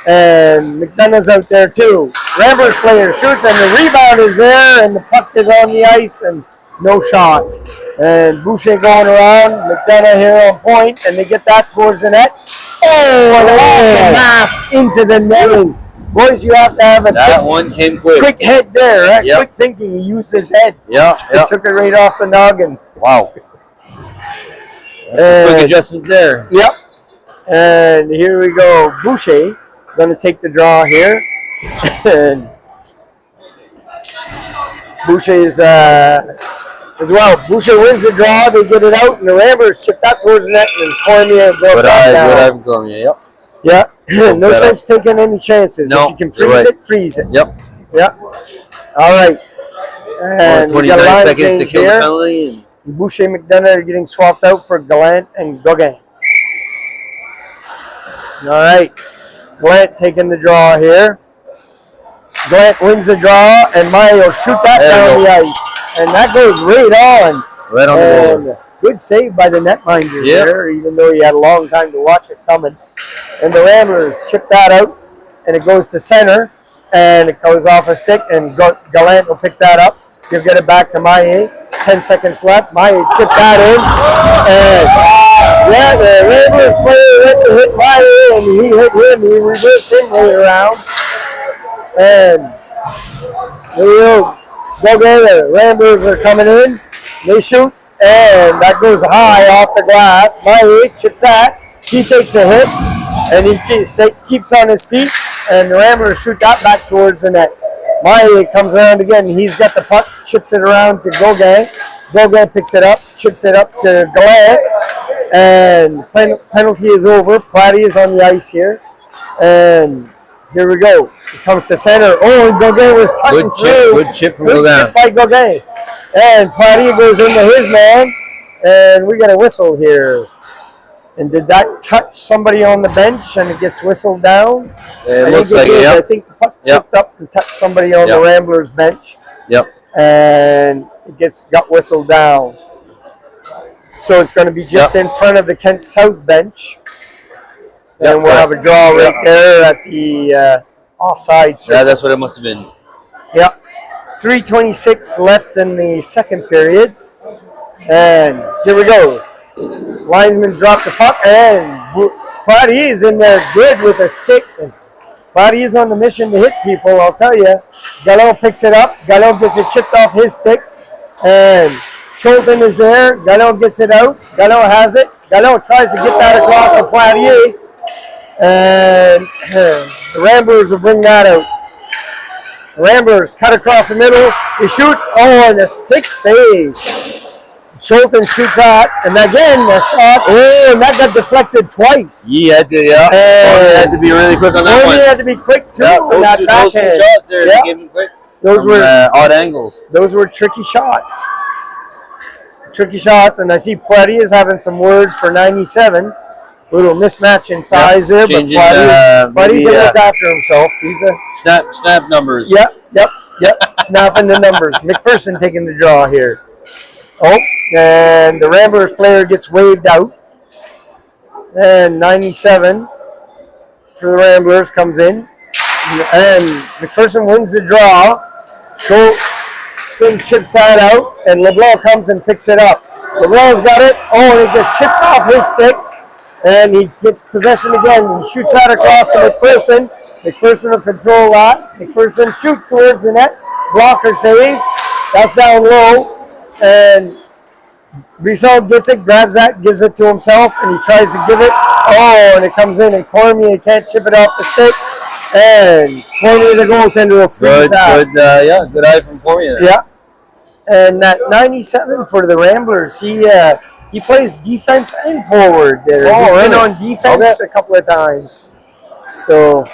and McDonough's out there too. Ramblers player shoots, and the rebound is there, and the puck is on the ice, and no shot. And Boucher going around, McDonough here on point, and they get that towards the net. Oh, and off the mask into the netting. Boys, you have to have a quick head there, right? Quick thinking. He used his head. He took it right off the noggin. Wow. Quick adjustment there. Yep. And here we go. Boucher going to take the draw here. And Boucher's as well. Boucher wins the draw. They get it out, and the Ramblers chip that towards the net, and Cormier goes down. Yeah. No sense taking any chances. No, if you can freeze it, freeze it. Yep. All right. And 29 seconds to kill the penalty. Boucher and McDonough are getting swapped out for Gallant and Gauguin. All right. Gallant taking the draw here. Gallant wins the draw, and Maye will shoot that down the ice. And that goes right on. Right on the board. Good save by the netminder there, even though he had a long time to watch it coming. And the Ramblers chip that out, and it goes to center, and it goes off a stick, and Gallant will pick that up. He'll get it back to Maye. 10 seconds left. Maye chip that in. And the Ramblers player went to hit Maye, and he hit him. He reversed him way around. And here we go. The Ramblers are coming in. They shoot, and that goes high off the glass. Maye chips that. He takes a hit, and he keeps on his feet, and the Ramblers shoot that back towards the net. Maye comes around again. He's got the puck, chips it around to Gauguin. Gauguin picks it up, chips it up to Gallant, and penalty is over. Platty is on the ice here, and here we go. It comes to center. Oh, Gauguin was cutting through. Good chip from Gauguin. Good chip by Gauguin. And Platty goes into his man, and we got a whistle here. And did that touch somebody on the bench, and it gets whistled down? It looks like it, I think the puck tipped up and touched somebody on the Ramblers bench. And it got whistled down. So it's going to be just in front of the Kent South bench. And we'll have a draw right there at the offside circle. Yeah, that's what it must have been. 3:26 left in the second period. And here we go. Linesman dropped the puck, and Platty is in there good with a stick. Platty is on the mission to hit people, I'll tell you. Gallo picks it up. Gallo gets it chipped off his stick. And Schulten is there. Gallo gets it out. Gallo has it. Gallo tries to get that across to Poirier. And the Ramblers will bring that out. The Ramblers cut across the middle. They shoot. Oh, and a stick save. Schulten shoots that. And again, the shot. Oh, and that got deflected twice. Yeah, had to be really quick on that one. Had to be quick, too. Yeah, those two shots there, they gave him quick. Those were odd angles. Those were tricky shots. Tricky shots, and I see Poirier is having some words for 97. A little mismatch in size there, but Poirier can look after himself. He's a snap numbers. Yep. Snapping the numbers. McPherson taking the draw here. Oh, and the Ramblers player gets waved out. And 97 for the Ramblers comes in. And McPherson wins the draw. Schulten chips that out, and LeBlanc comes and picks it up. LeBlanc's got it. Oh, and it gets chipped off his stick. And he gets possession again. He shoots that across to McPherson. McPherson will control that. McPherson shoots towards the net. Blocker save. That's down low. And Brisson gets it, grabs that, gives it to himself, and he tries to give it. Oh, and it comes in, and Cormier can't chip it off the stick. And Cormier, the goaltender, will freeze that. Good eye from Cormier. Yeah. And that 97 for the Ramblers, he plays defense and forward there. Oh, He's really? been on defense a couple of times. So,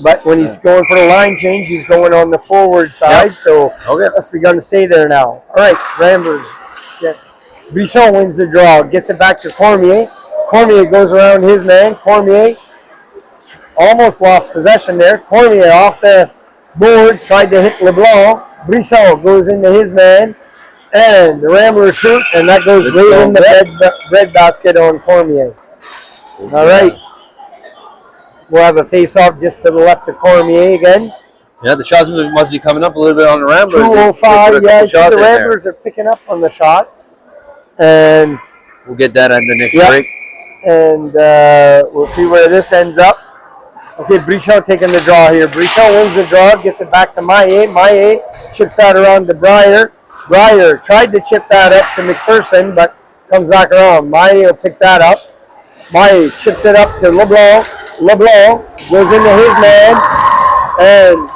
but when he's going for the line change, he's going on the forward side. So, that's going to stay there now. All right, Ramblers. Yeah. Brisson wins the draw, gets it back to Cormier. Cormier goes around his man. Cormier almost lost possession there. Cormier off the boards, tried to hit LeBlanc. Brisson goes into his man, and the Ramblers shoot, and that goes right in the bread basket on Cormier. All right. We'll have a face-off just to the left of Cormier again. Yeah, the shots must be coming up a little bit on the Ramblers. 2:05, yeah. The Ramblers are picking up on the shots. And we'll get that on the next break. And we'll see where this ends up. Okay, Brisson taking the draw here. Brisson wins the draw, gets it back to Maillet. Maillet chips that around to Breyer. Breyer tried to chip that up to McPherson, but comes back around. Maillet will pick that up. Maillet chips it up to LeBlanc. LeBlanc goes into his man. And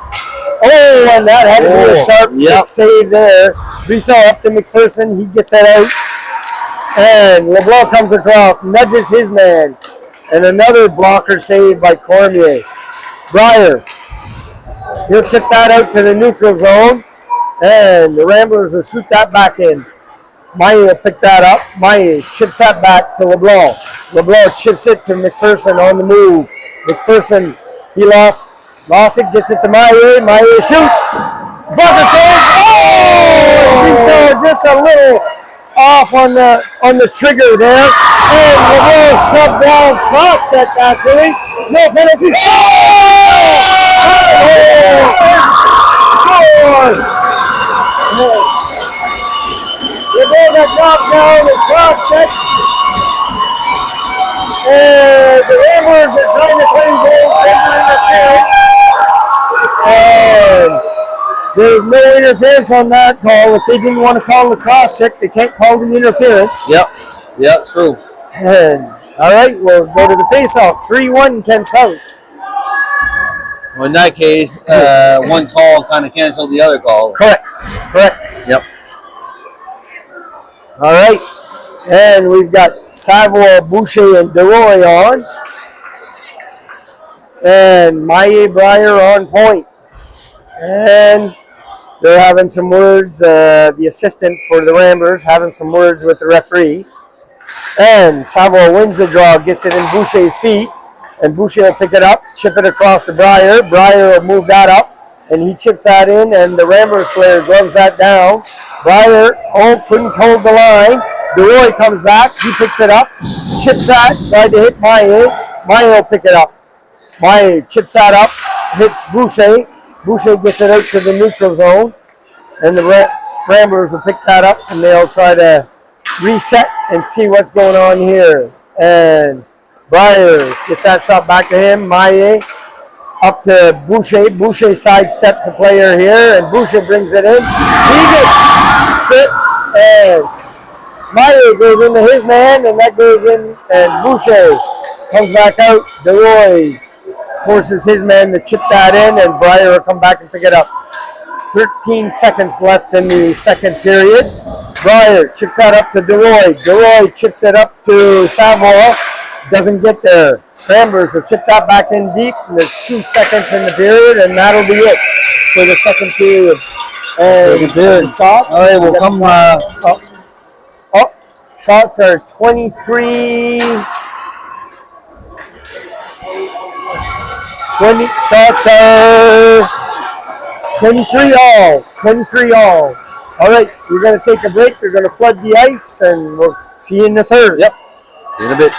that had to be a sharp stick save there. Brisson up to McPherson. He gets it out. And LeBlanc comes across, nudges his man. And another blocker saved by Cormier. Breyer. He'll chip that out to the neutral zone. And the Ramblers will shoot that back in. Maillet will pick that up. Maillet chips that back to LeBlanc. LeBlanc chips it to McPherson on the move. McPherson, he lost it, gets it to Maillet. Maillet shoots. Blocker save. Oh! Just a little off on the trigger there. And LeBlanc shoved down, cross check actually. No penalty. LeBlanc got knocked down and cross check. And the Ramblers are trying to play goal interference. And there's no interference on that call. If they didn't want to call the cross check, they can't call the interference. Yep, it's true. And all right, we'll go to the face-off. 3-1 Kent South. Well, in that case, one call kind of canceled the other call. Correct. Yep. All right. And we've got Savoie, Boucher, and DeRoy on. And Maillet Breyer on point. And they're having some words, the assistant for the Ramblers having some words with the referee. And Savoie wins the draw, gets it in Boucher's feet. And Boucher will pick it up, chip it across to Breyer. Breyer will move that up, and he chips that in, and the Ramblers player gloves that down. Breyer, couldn't hold the line. DeRoy comes back, he picks it up, chips that, tried to hit Maillet. Maillet will pick it up. Maillet chips that up, hits Boucher. Boucher gets it out to the neutral zone, and the Ramblers will pick that up, and they'll try to reset and see what's going on here. And Breyer gets that shot back to him. Maillet up to Boucher. Boucher sidesteps the player here, and Boucher brings it in. Vegas trip, and Meyer goes into his man, and that goes in, and Boucher comes back out. DeRoy forces his man to chip that in, and Breyer will come back and pick it up. 13 seconds left in the second period. Breyer chips that up to DeRoy. DeRoy chips it up to Savoy. Doesn't get there. Ramblers will chip that back in deep, and there's 2 seconds in the period, and that'll be it for the second period. And shot. All right, we'll come. Shots are 23. 20 shots are 23 all. 23 all. All right, we're going to take a break. We're going to flood the ice, and we'll see you in the third. Yep. See you in a bit.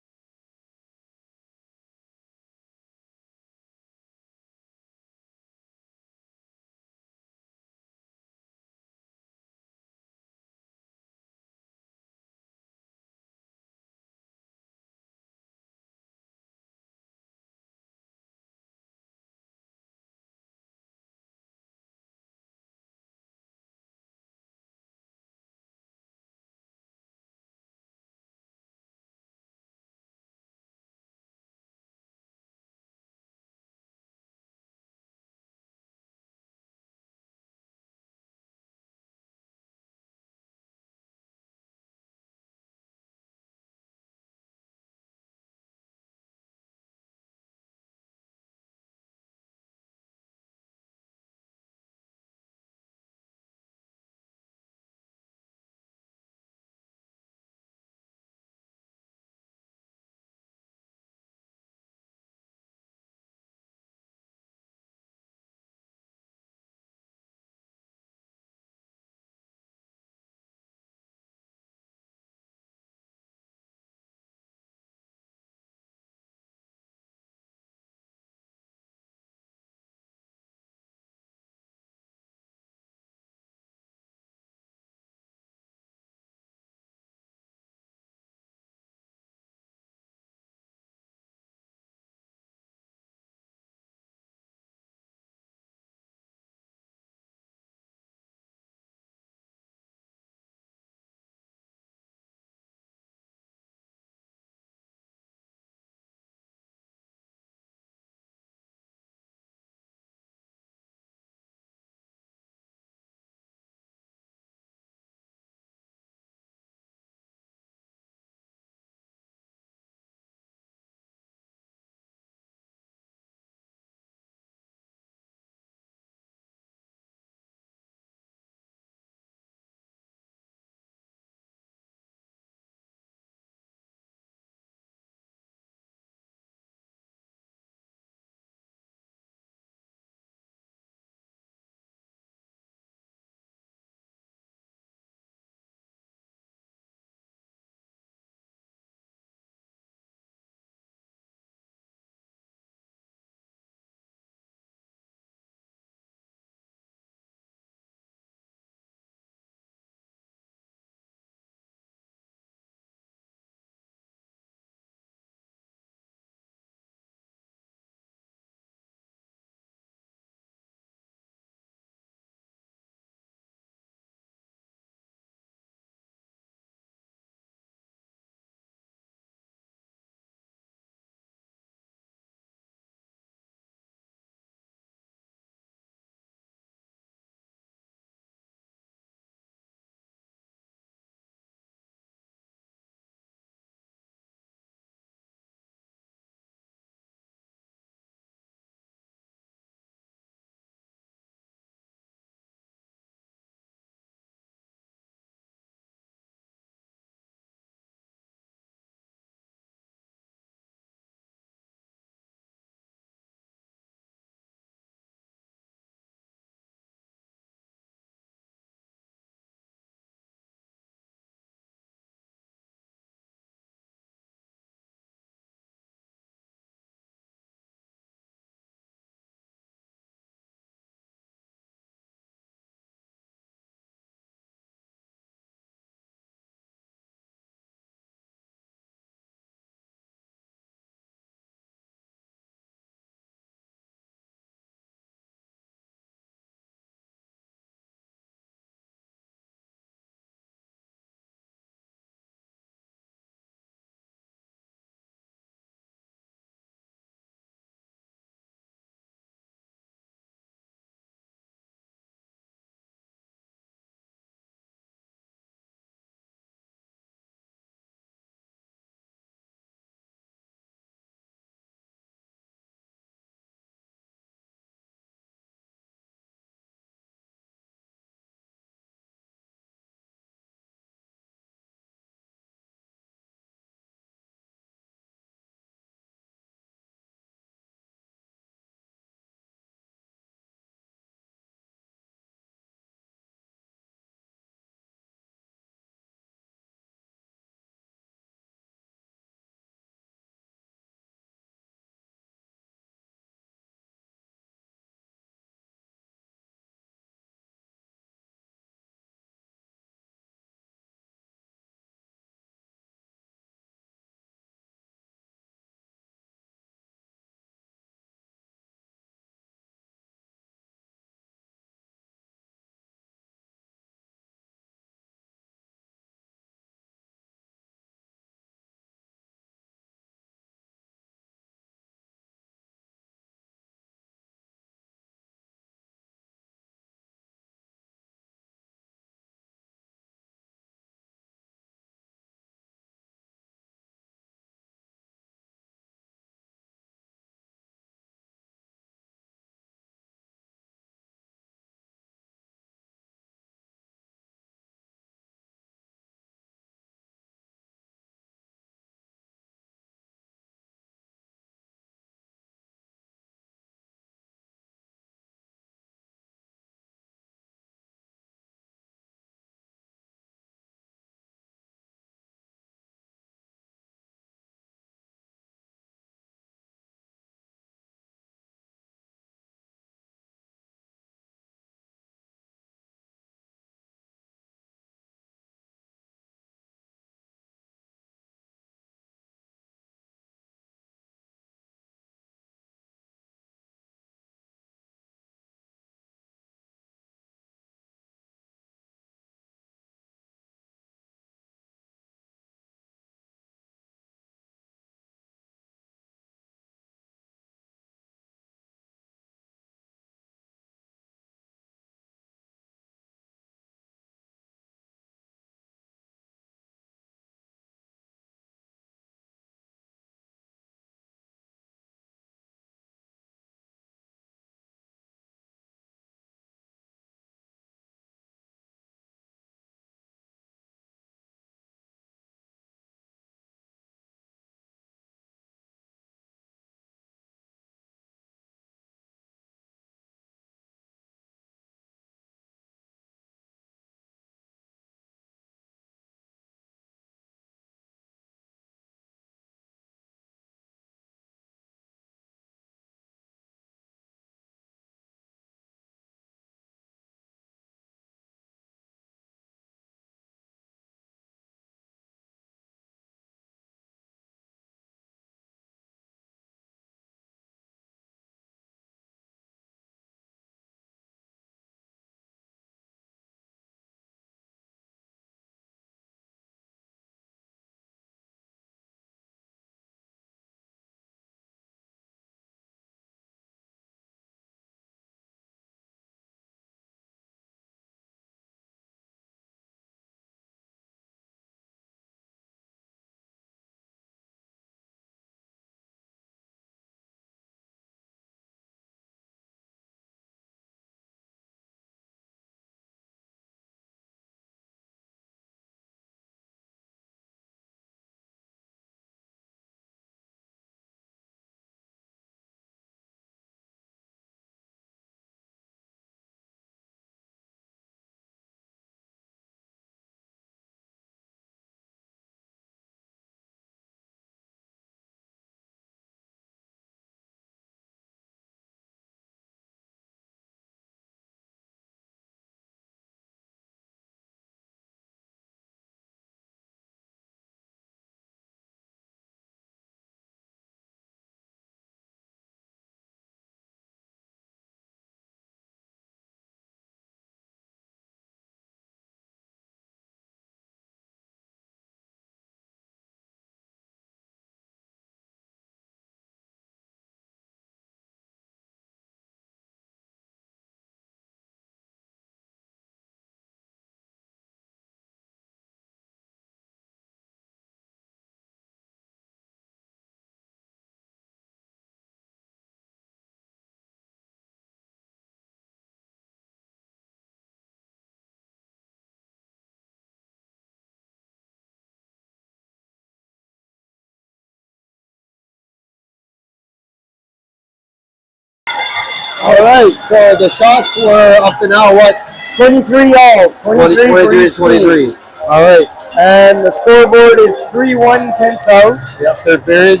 All right, so the shots were up to now what? 23 all. 23 23. All right, and the scoreboard is 3-1 Kent South. Yep, third period.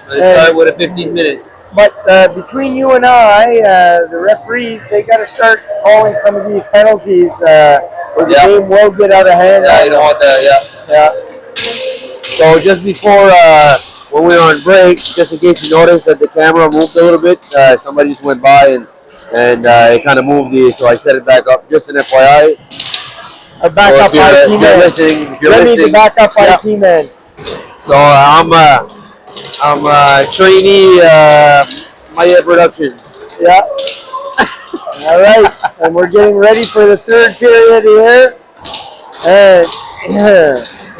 Let's start with a 15-minute. But between you and I, the referees, they got to start calling some of these penalties, or the game will get out of hand. Yeah, you don't want that. Yeah. So just before when we were on break, just in case you noticed that the camera moved a little bit, somebody just went by and it kind of moved it, so I set it back up. Just an FYI. A backup So if you're listening, the backup IT man. So I'm trainee Maya production. Yeah. All right, and we're getting ready for the third period here, and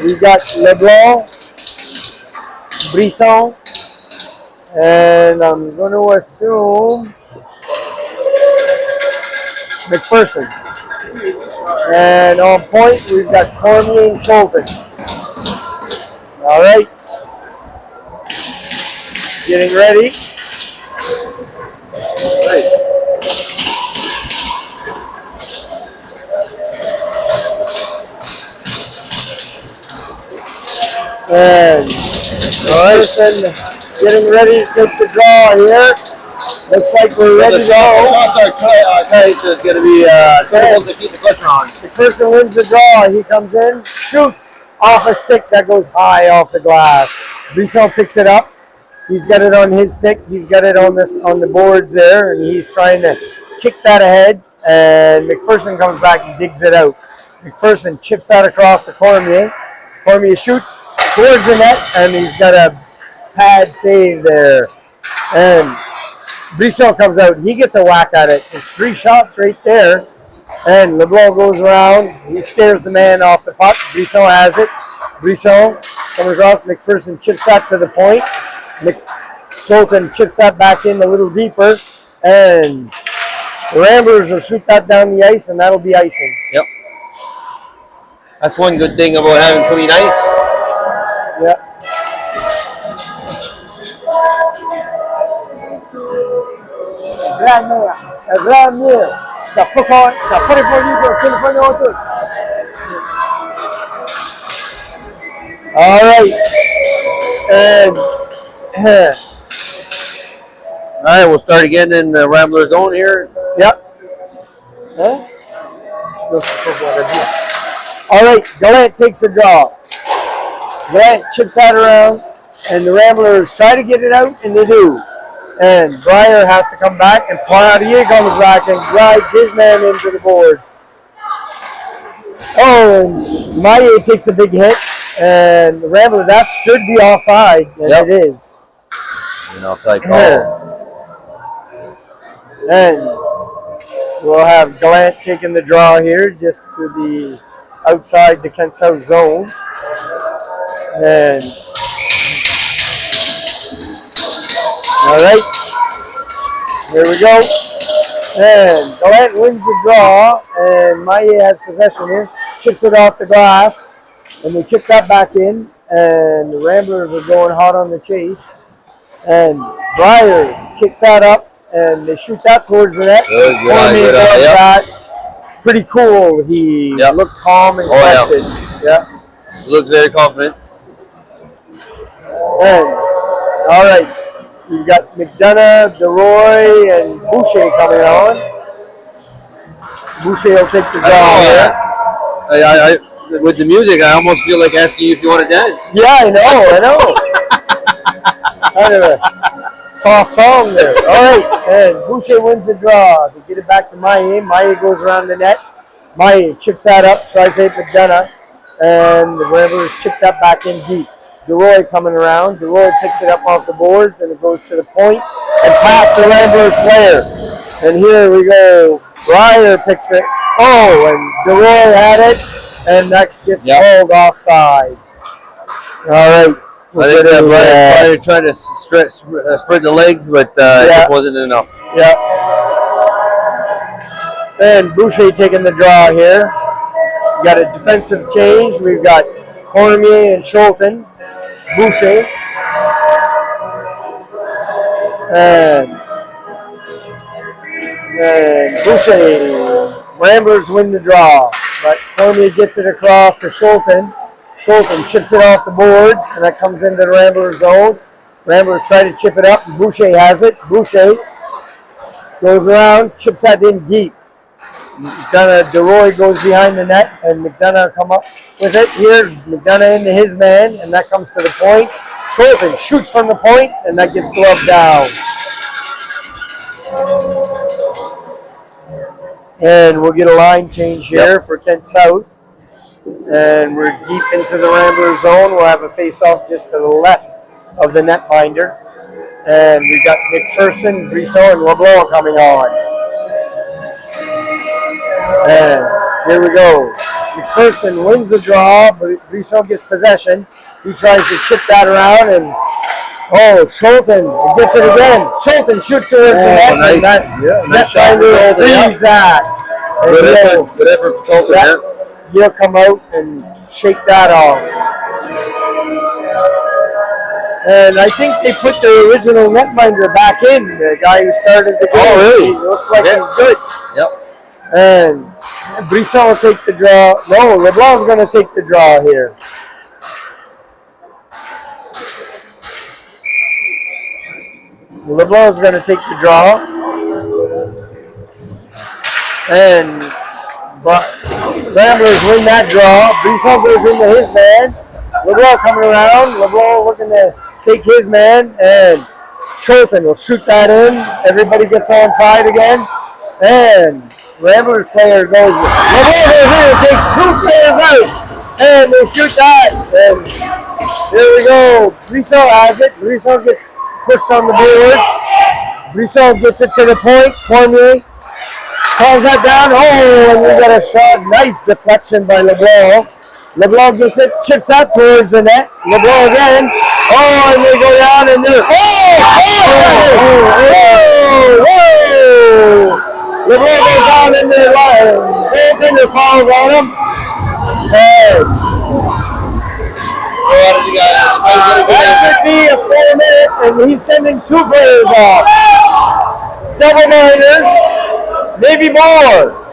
we've got LeBlanc, Brisson, and I'm going to assume McPherson. And on point, we've got Cormier and Schulten. All right. Getting ready. Right. And McPherson getting ready to take the draw here. Looks like we're ready to go. The shots are tight, so it's going to be difficult to keep the pressure on. McPherson wins the draw. He comes in, shoots off a stick that goes high off the glass. Brisson picks it up. He's got it on his stick. He's got it on the boards there, and he's trying to kick that ahead. And McPherson comes back and digs it out. McPherson chips that across to Cormier. Cormier shoots towards the net, and he's got a pad save there. And Brisson comes out. He gets a whack at it. There's 3 shots right there. And LeBlanc goes around. He scares the man off the puck. Brisson has it. Brisson coming across. McPherson chips that to the point. Schulten chips that back in a little deeper. And the Ramblers will shoot that down the ice, and that'll be icing. Yep. That's one good thing about having clean ice. Yep. All right. And all right, we'll start again in the Rambler zone here. yep. All right, Gallant takes a draw. Gallant chips that around, and the Ramblers try to get it out, and they do. And Breyer has to come back, and Poirier comes back and drives his man into the boards. Oh, and Maillet takes a big hit, and the Rambler, that should be offside, and it is. An offside call. And we'll have Gallant taking the draw here just to the outside the Kent South zone. And all right, here we go. And Gallant wins the draw, and Maillet has possession here. Chips it off the glass, and they chip that back in, and the Ramblers are going hot on the chase. And Breyer kicks that up, and they shoot that towards the net. That. Pretty cool. He looked calm and collected. Yeah. He looks very confident. And all right, we've got McDonough, DeRoy, and Boucher coming on. Boucher will take the draw here. With the music, I almost feel like asking you if you want to dance. Yeah, I know. Kind of a soft song there. All right, and Boucher wins the draw. They get it back to Maillet. Maillet goes around the net. Maillet chips that up, tries to hit McDonough, and the Ramblers chip that back in deep. DeRoy coming around. DeRoy picks it up off the boards, and it goes to the point and past the Ramblers player. And here we go. Breyer picks it. Oh, and DeRoy had it, and that gets called offside. All right. I think Breyer tried to spread the legs, but it just wasn't enough. Yeah. And Boucher taking the draw here. We got a defensive change. We've got Cormier and Schulten. Boucher. And And Boucher. Ramblers win the draw. But Cormier gets it across to Schulten. Schulten chips it off the boards, and that comes into the Rambler zone. Ramblers try to chip it up, and Boucher has it. Boucher goes around, chips that in deep. McDonough, DeRoy goes behind the net, and McDonough come up with it here. McDonough into his man, and that comes to the point. Schulten shoots from the point, and that gets gloved down. And we'll get a line change here for Kent South. And we're deep into the Rambler zone. We'll have a face-off just to the left of the netminder. And we've got McPherson, Brisson, and LeBlanc coming on. And here we go. McPherson wins the draw, but Brisson gets possession. He tries to chip that around, and Schulten gets it again. Schulten shoots towards the net. Nice. Nice shot. Freeze that. Good effort for Schulten there. He'll come out and shake that off. And I think they put the original netminder back in, the guy who started the game. Oh, really? He looks like he's good. Yep. And Brisson will take the draw. No, LeBlanc's going to take the draw here. LeBlanc's going to take the draw. But Ramblers win that draw. Brisson goes into his man. LeBlanc coming around. LeBlanc looking to take his man. And Schulten will shoot that in. Everybody gets on side again. And Ramblers player goes. LeBlanc goes in and takes two players out. And they shoot that. And here we go. Brisson has it. Brisson gets pushed on the boards. Brisson gets it to the point. Cormier calms that down. And we got a shot. Nice deflection by LeBlanc. LeBlanc gets it, chips out towards the net. LeBlanc again. And they go down and they're. LeBlanc goes down in the line. Goaltender falls on him. That should be a 4-minute, and he's sending two players off. Double minors, maybe more.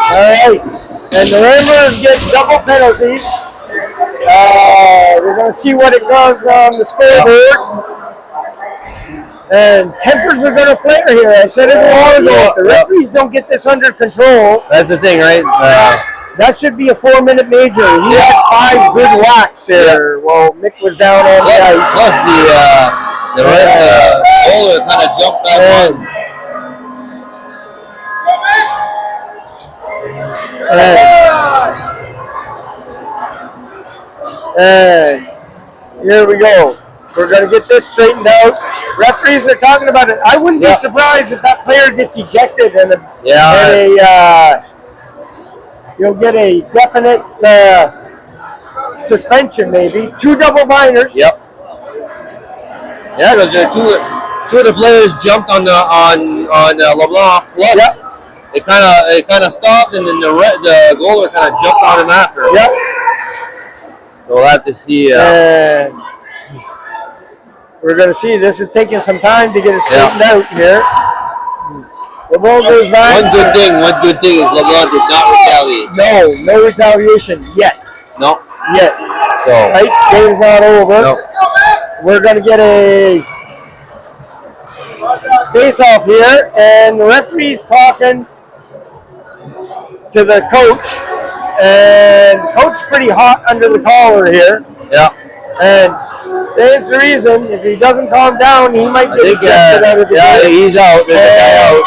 All right, and the Ramblers get double penalties. We're going to see what it does on the scoreboard. And tempers are going to flare here. I said it a while ago. If the referees don't get this under control, that's the thing, right? That should be a 4-minute major. He had 5 good whacks there while Mick was down on the ice. Plus the bowler kind of jumped back on. And here we go. We're going to get this straightened out. Referees are talking about it. I wouldn't be surprised if that player gets ejected and you'll get a definite suspension, maybe. 2 double minors. Yep. Yeah, because two of the players jumped on LeBlanc. Plus, it kind of stopped, and then the goaler kind of jumped on him after. Yep. So we'll have to see. And we're going to see. This is taking some time to get it straightened out here. LeBlanc goes back. One good thing is LeBlanc did not retaliate. No retaliation yet. No. Yet. So. Right? Game's not over. No. We're going to get a face-off here, and the referee's talking to the coach, and the coach's pretty hot under the collar here. Yeah. And there's the reason, if he doesn't calm down, he might get ejected out of the game. Yeah, he's out. There's a guy out.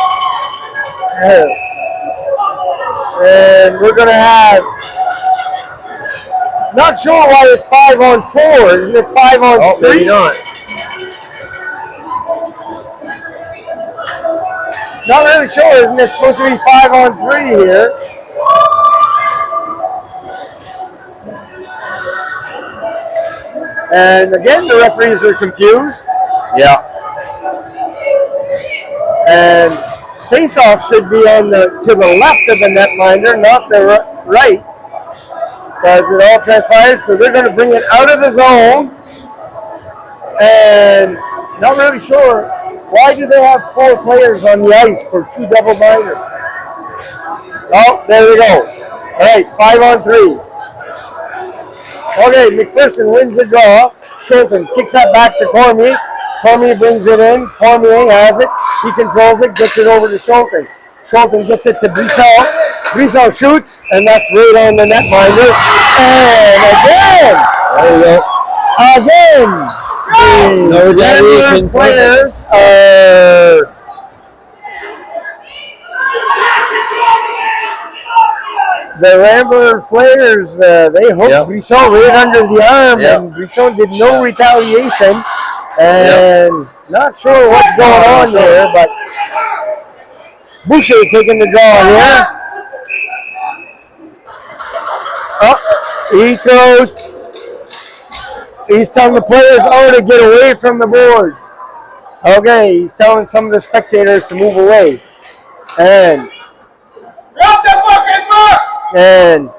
And we're going to have, not sure why it's 5-on-4. Isn't it 5-on-3? Oh, maybe not. Not really sure. Isn't it supposed to be 5-on-3 here? And again, the referees are confused. Yeah. And face-off should be on to the left of the netminder, not the right, because it all transpired. So they're going to bring it out of the zone. And not really sure why do they have 4 players on the ice for 2 double minders. Oh, there we go. All right, 5-on-3. Okay, McPherson wins the draw. Schulten kicks that back to Cormier. Cormier brings it in. Cormier has it. He controls it, gets it over to Schulten. Schulten gets it to Brisson. Brisson shoots, and that's right on the netminder. And again! There you go. Again! No retaliation. The players are... The Rambler players, they hooked Brisson right under the arm, and Brisson did no retaliation. And not sure what's going on there, but Boucher taking the draw here. Oh, he throws. He's telling the players, to get away from the boards. Okay, he's telling some of the spectators to move away. And Drop the fucking book! And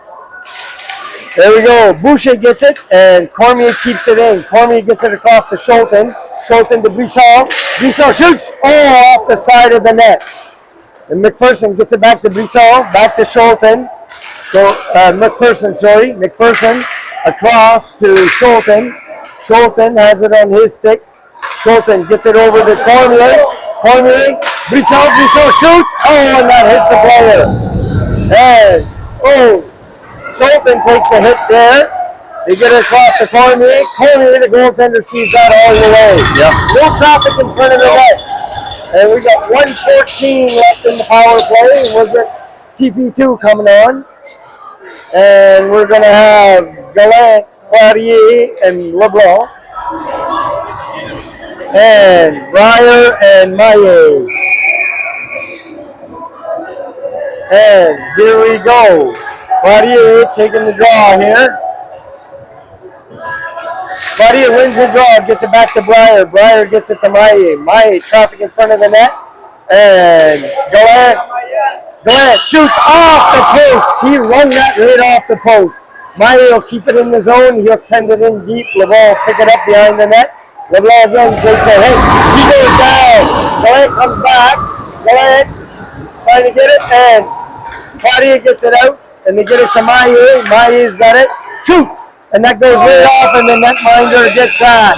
there we go. Boucher gets it, and Cormier keeps it in. Cormier gets it across to Schulten. Schulten to Brisson. Brisson shoots off the side of the net. And McPherson gets it back to Brisson, back to Schulten. McPherson across to Schulten. Schulten has it on his stick. Schulten gets it over to Cormier. Cormier, Brisson shoots. And that hits the player. And Schulten takes a hit there. They get it across to Cormier. Cormier, the goaltender, sees that all the way. Yep. No traffic in front of the net. And we got 1:14 left in the power play. And we'll get PP2 coming on. And we're going to have Gallant, Claudier, and LeBlanc. And Breyer and Maillet. And here we go. Claudier taking the draw here. Claudier wins the draw, gets it back to Breyer. Breyer gets it to Maillet. Maillet traffic in front of the net. And Gallant shoots off the post. He run that right off the post. Maillet will keep it in the zone. He'll send it in deep. LeBlanc will pick it up behind the net. LeBlanc again takes a hit. He goes down. Gallant comes back. Gallant trying to get it, and Claudier gets it out, and they get it to Maillet. Maillet's got it. Shoots, and that goes right off, and the netminder gets that.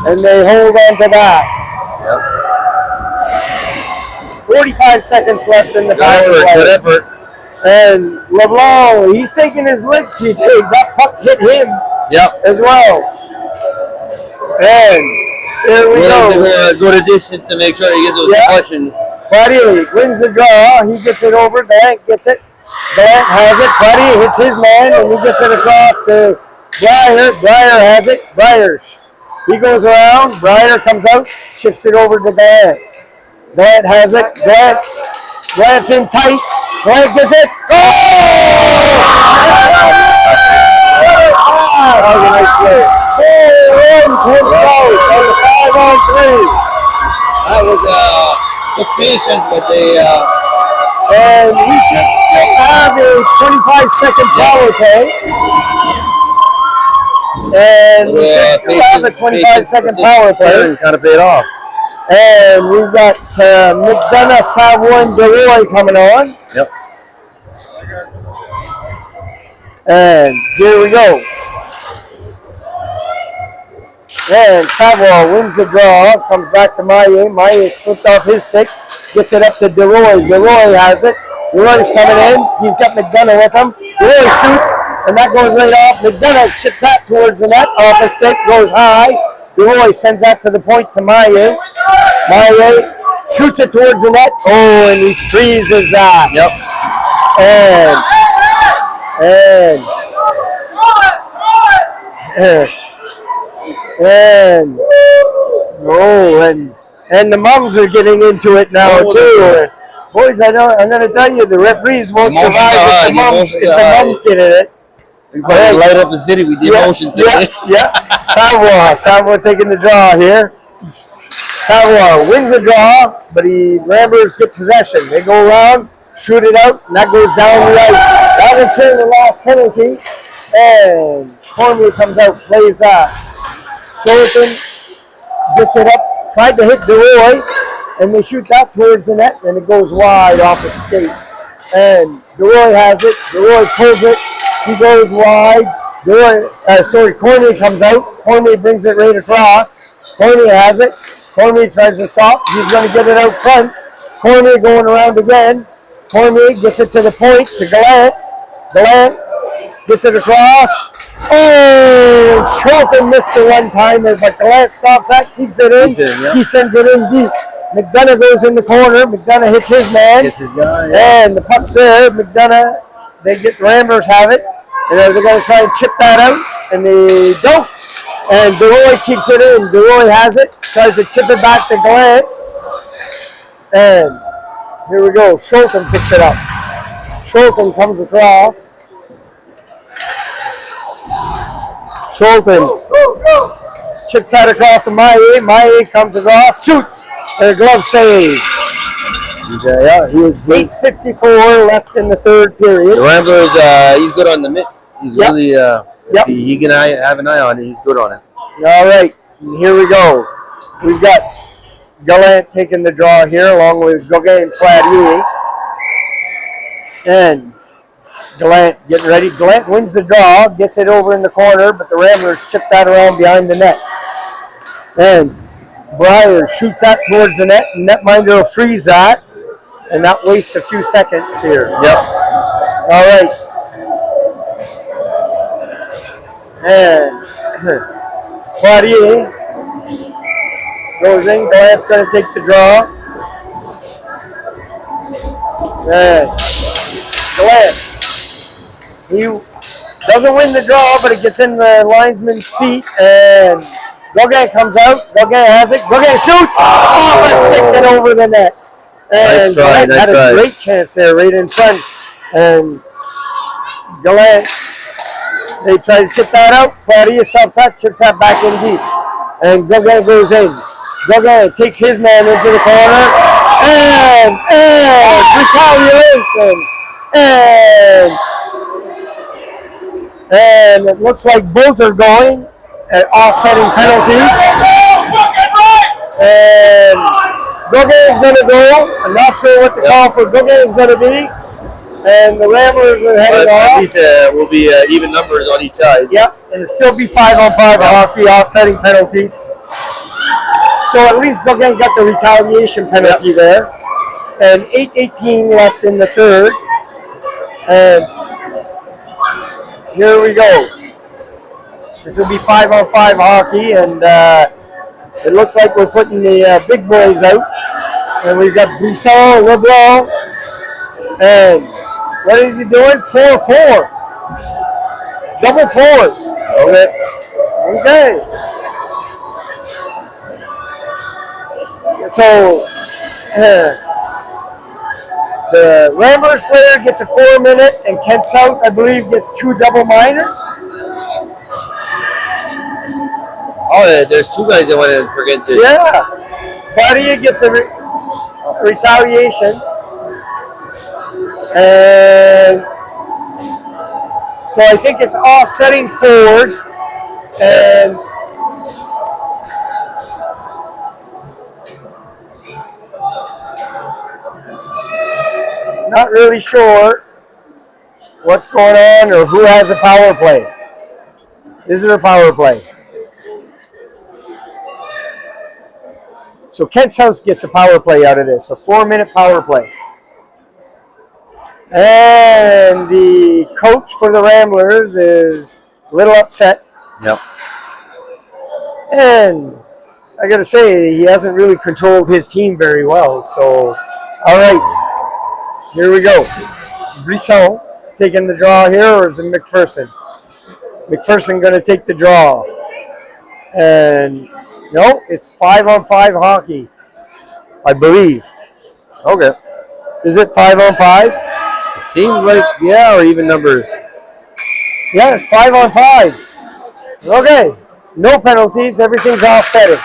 And they hold on to that. Yep. 45 seconds left in the power play. Good effort. And LeBlanc, he's taking his licks. That puck hit him as well. And here we go. Go to distance to make sure he gets those deflections. Claudier wins the draw. He gets it over. Gallant gets it. Gallant has it. Claudier hits his man, and he gets it across to Breyer. Breyer has it. Breyer. He goes around. Breyer comes out, shifts it over to Gallant. Gallant has it. Gallant's in tight. Gallant gets it. That was a nice play. 4-1 Port South on the 5-on-3. That was took patience, but they and we should still have a 25-second power play. And we should still have a 25-second power play. Kind of paid off. And we've got McDonough, Savoy, and DeRoy coming on. Yep. And here we go. And Savoy wins the draw, comes back to Maillet. Maillet slipped off his stick, gets it up to DeRoy. DeRoy has it. DeRoy's coming in. He's got McDonough with him. DeRoy shoots, and that goes right off. McDonough ships that towards the net. Off his stick, goes high. DeRoy sends that to the point to Maillet. Maillet shoots it towards the net. Oh, and he freezes that. Yep. And the mums are getting into it now too. Boys, I'm gonna tell you, the referees won't survive if the mums get in it. We probably light up the city with the emotions today. Savoy taking the draw here. Savoir wins the draw, but the Ramblers get possession. They go around, shoot it out, and that goes down the ice. That will kill the last penalty, and Cormier comes out, plays that. Shorten gets it up, tried to hit DeRoy, and they shoot that towards the net, and it goes wide off his skate. And DeRoy has it. DeRoy pulls it. He goes wide. Cormier comes out. Cormier brings it right across. Cormier has it. Cormier tries to stop. He's going to get it out front. Cormier going around again. Cormier gets it to the point to Gallant. Gallant gets it across. Oh, Schulten missed the one-timer, but Gallant stops that, keeps it in. He sends it in deep. McDonough goes in the corner. McDonough hits his man. Hits his guy. Yeah. And the puck's there. McDonough, Ramblers have it. And they're going to try and chip that out. And they don't. And DeRoy keeps it in. DeRoy has it. Tries to chip it back to Gallant. And here we go. Schulten picks it up. Schulten comes across. Schulten chips that across to Maillet. Maillet comes across, shoots, and a glove save. Yeah, he was 8:54 left in the third period. The Ramblers, he's good on the mitt. He's really, he can have an eye on it. He's good on it. All right, and here we go. We've got Gallant taking the draw here along with Gauguin and Platier. And Gallant getting ready. Gallant wins the draw, gets it over in the corner, but the Ramblers chip that around behind the net. And Breyer shoots that towards the net, and netminder will freeze that, and that wastes a few seconds here. Yep. All right. And Platier goes in. Gallant's going to take the draw. And Gallant. He doesn't win the draw, but it gets in the linesman's feet, and Gauguin comes out. Gauguin has it. Gauguin shoots off a stick and over the net. And nice try, Gallant had a great chance there right in front. And Gallant, they try to chip that out. Platier stops that, chips that back in deep. And Gauguin goes in. Gauguin takes his man into the corner. And retaliation. And it looks like both are going at offsetting penalties. And Gauguin is going to go. I'm not sure what the call for Gauguin is going to be. And the Ramblers are heading off. At least will be even numbers on each side. Yep, and it'll still be 5-on-5 hockey, offsetting penalties. So at least Gauguin got the retaliation penalty there. And 8:18 left in the third. And here we go. This will be 5-on-5 hockey, and it looks like we're putting the big boys out. And we've got Brisson, LeBlanc, and what is he doing? 4-4. Double fours. Okay. So the Ramblers player gets a 4-minute, and Kent South, I believe, gets 2 double minors. Oh, there's 2 guys that went in for against it. Yeah. Claudia gets a retaliation. And so I think it's offsetting fours. And not really sure what's going on or who has a power play. Is it a power play? So Kent's House gets a power play out of this, a 4-minute power play. And the coach for the Ramblers is a little upset. Yep. And I got to say, he hasn't really controlled his team very well. So, all right, here we go. Brisson taking the draw here, or is it McPherson? McPherson going to take the draw. And no, it's 5-on-5 hockey, I believe. Okay. Is it 5-on-5? It seems like, or even numbers. Yeah, it's 5-on-5. Okay. No penalties. Everything's offsetting.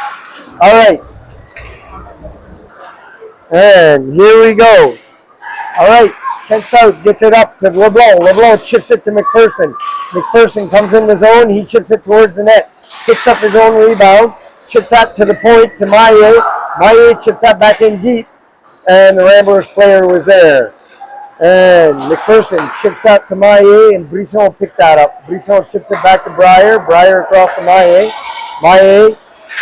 All right. And here we go. All right, Kent South gets it up to LeBlanc. LeBlanc chips it to McPherson. McPherson comes in the zone. He chips it towards the net. Picks up his own rebound. Chips that to the point to Maye. Maye chips that back in deep. And the Ramblers player was there. And McPherson chips that to Maye, and Brisson picked that up. Brisson chips it back to Breyer. Breyer across to Maye. Maye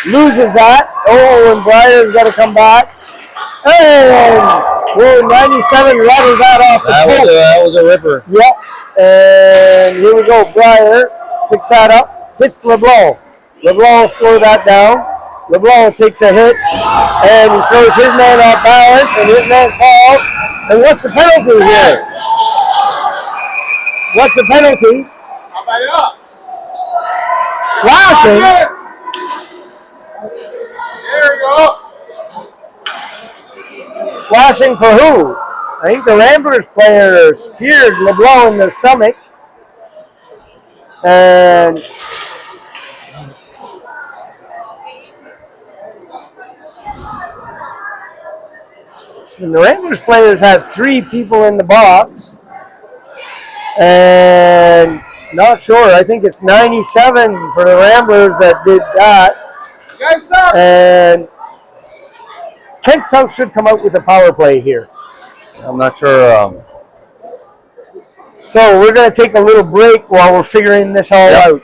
loses that. Oh, and Breyer's got to come back. And whoa, 97 rattled that off the post. That was a ripper. Yep. And here we go. Breyer picks that up, hits LeBlanc. LeBlanc slow that down. LeBlanc takes a hit, and he throws his man off balance, and his man falls. And what's the penalty here? What's the penalty? How about it up? Slashing. There we go. Slashing for who? I think the Ramblers player speared LeBlanc in the stomach. And the Ramblers players have 3 people in the box. And not sure. I think it's 97 for the Ramblers that did that. You guys suck. And Kent South should come out with a power play here. I'm not sure. So we're going to take a little break while we're figuring this all out.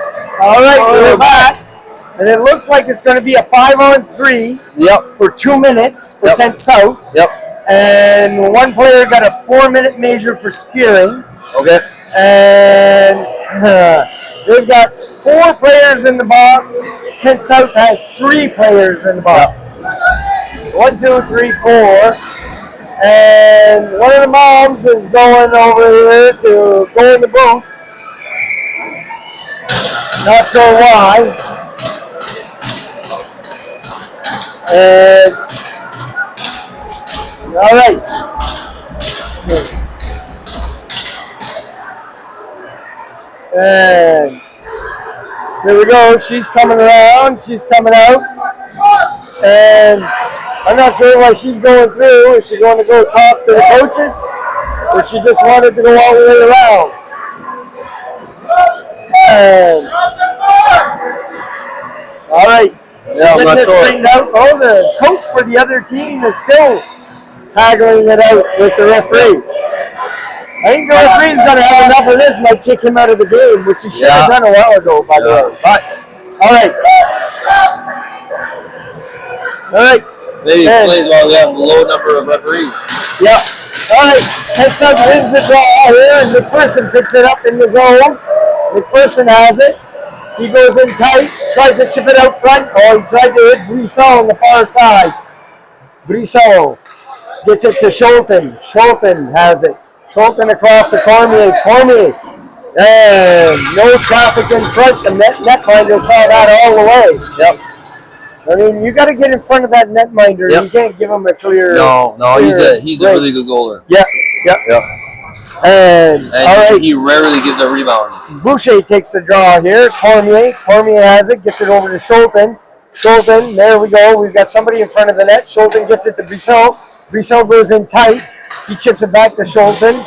All right, we're back. And it looks like it's going to be a 5-on-3. Yep. For 2 minutes for Kent South. Yep. And one player got a 4-minute major for spearing. Okay. And they've got 4 players in the box. Kent South has 3 players in the box. 1, 2, 3, 4. And one of the moms is going over here to go in the booth. Not sure why. And all right. And here we go. She's coming around. She's coming out. And I'm not sure why she's going through. Is she going to go talk to the coaches? Or she just wanted to go all the way around? And, all right. Yeah, I'm not sure. Straightened out. Oh, the coach for the other team is still haggling it out with the referee. I think the referee's going to have enough of this, might kick him out of the game, which he should have done a while ago, by the way. But, all right. All right. Maybe explains why we have a low number of referees. Yeah. All right. Kent South wins the draw here, and McPherson picks it up in the zone. McPherson has it. He goes in tight, tries to chip it out front. Oh, he tried to hit Brisson on the far side. Brisson gets it to Schulten. Schulten has it. Schulten across to Cormier. Cormier. And no traffic in front. The netminder saw that all the way. Yep. I mean, you got to get in front of that netminder. Yep. You can't give him a clear. No, he's a really good goaler. Yep. And all right. He rarely gives a rebound. Boucher takes the draw here. Cormier has it, gets it over to Schulten. Schulten, there we go. We've got somebody in front of the net. Schulten gets it to Brisson. Brisson goes in tight. He chips it back to Schulten.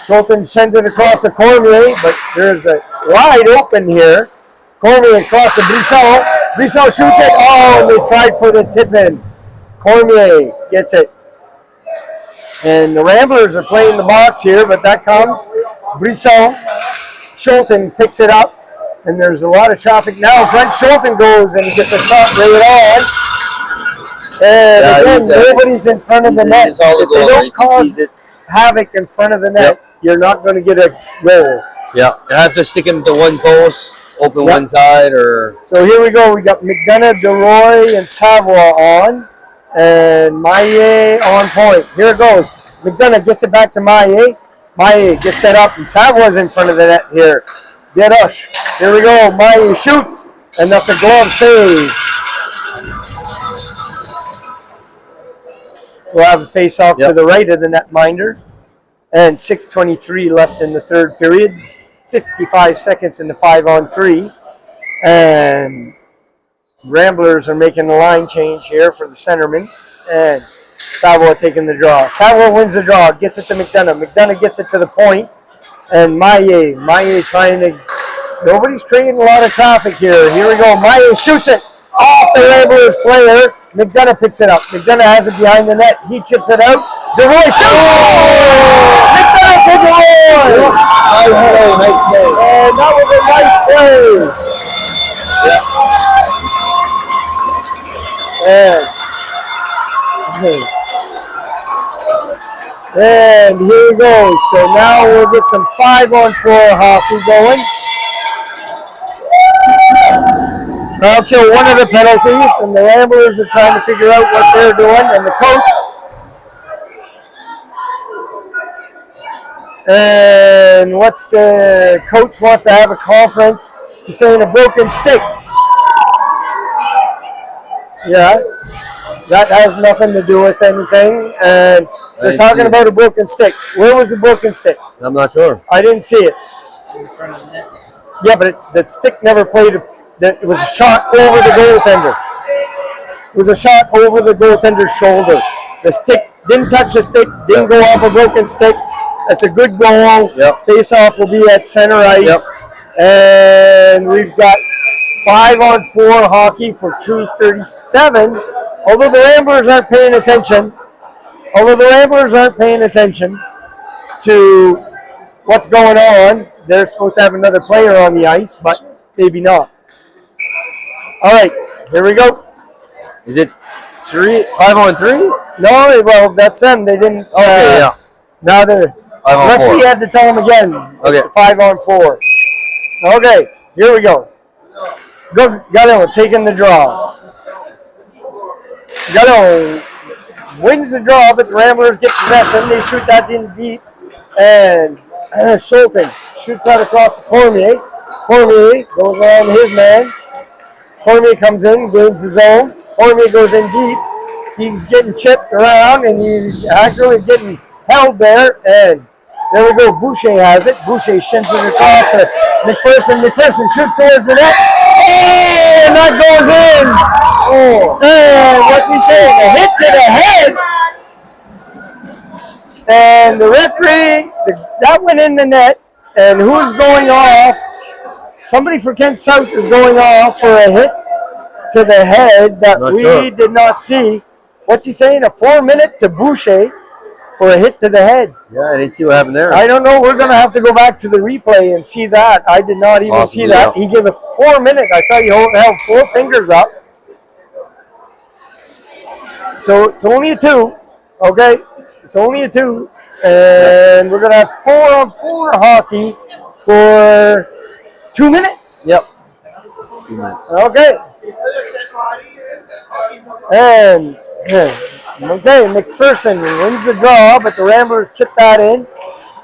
Schulten sends it across to Cormier, but there's a wide open here. Cormier across to Brisson. Brisson shoots it. Oh, and they tried for the tip in. Cormier gets it. And the Ramblers are playing the box here, but that comes. Brisson. Schulten picks it up. And there's a lot of traffic now. In front, Schulten goes and he gets a shot right on. And again, nobody's in front of the net. If they don't cause havoc in front of the net, you're not going to get a goal. Yeah, you have to stick him to one post, open one side, or... So here we go. We got McDonough, DeRoy, and Savoie on. And Maillet on point. Here it goes. McDonough gets it back to Maillet. Maillet gets set up, and Savoie's in front of the net here. Derush. Here we go. Maillet shoots, and that's a glove save. We'll have a face-off to the right of the netminder. And 6:23 left in the third period. 55 seconds in the 5-on-3. And Ramblers are making a line change here for the centerman. And Savoie taking the draw. Savoie wins the draw, gets it to McDonough. McDonough gets it to the point. And Maillet trying to... Nobody's creating a lot of traffic here. Here we go. Maillet shoots it off the Ramblers player. McDonough picks it up. McDonough has it behind the net. He chips it out. DeRoy shoots! Oh! McDonough to DeRoy! Nice play. And that was a nice play. And here we go. So now we'll get some 5-on-4 hockey going. I'll kill one of the penalties, and the Ramblers are trying to figure out what they're doing, and the coach. And what's the coach wants to have a conference? He's saying a broken stick. Yeah, that has nothing to do with anything. And they're talking about a broken stick. Where was the broken stick? I'm not sure. I didn't see it. In front of the net. Yeah, but the stick never played. It was a shot over the goaltender. It was a shot over the goaltender's shoulder. The stick didn't touch the stick, didn't go off a broken stick. That's a good goal. Face-off will be at center ice. And we've got 5-on-4 hockey for 2:37. Although the Ramblers aren't paying attention to what's going on, they're supposed to have another player on the ice, but maybe not. All right, here we go. Is it 5-on-3? No, well, that's them. They didn't. Okay, yeah. Now they're. 5-on-4. Referee had to tell them again. Okay. It's a 5-on-4. Okay, here we go. Gallo taking the draw. Gallo wins the draw, but the Ramblers get possession. They shoot that in deep, and Schulten shoots that across the Cormier. Cormier goes around his man. Cormier comes in, gains the zone. Cormier goes in deep. He's getting chipped around, and he's actually getting held there. And there we go. Boucher has it. Boucher shins it across to McPherson. McPherson shoots towards the net. Oh, and that goes in. Oh, and what's he saying? A hit to the head. And the referee, that went in the net. And who's going off? Somebody for Kent South is going off for a hit to the head that we did not see. What's he saying? A 4-minute to Boucher for a hit to the head. Yeah, I didn't see what happened there. I don't know. We're going to have to go back to the replay and see that. I did not even see that. Yeah. He gave a 4-minute. I saw he held 4 fingers up. So it's only a 2. Okay? It's only a 2. And we're going to have 4-on-4 hockey for 2 minutes. Yep. 2 minutes. Okay. And okay, McPherson wins the draw, but the Ramblers chip that in,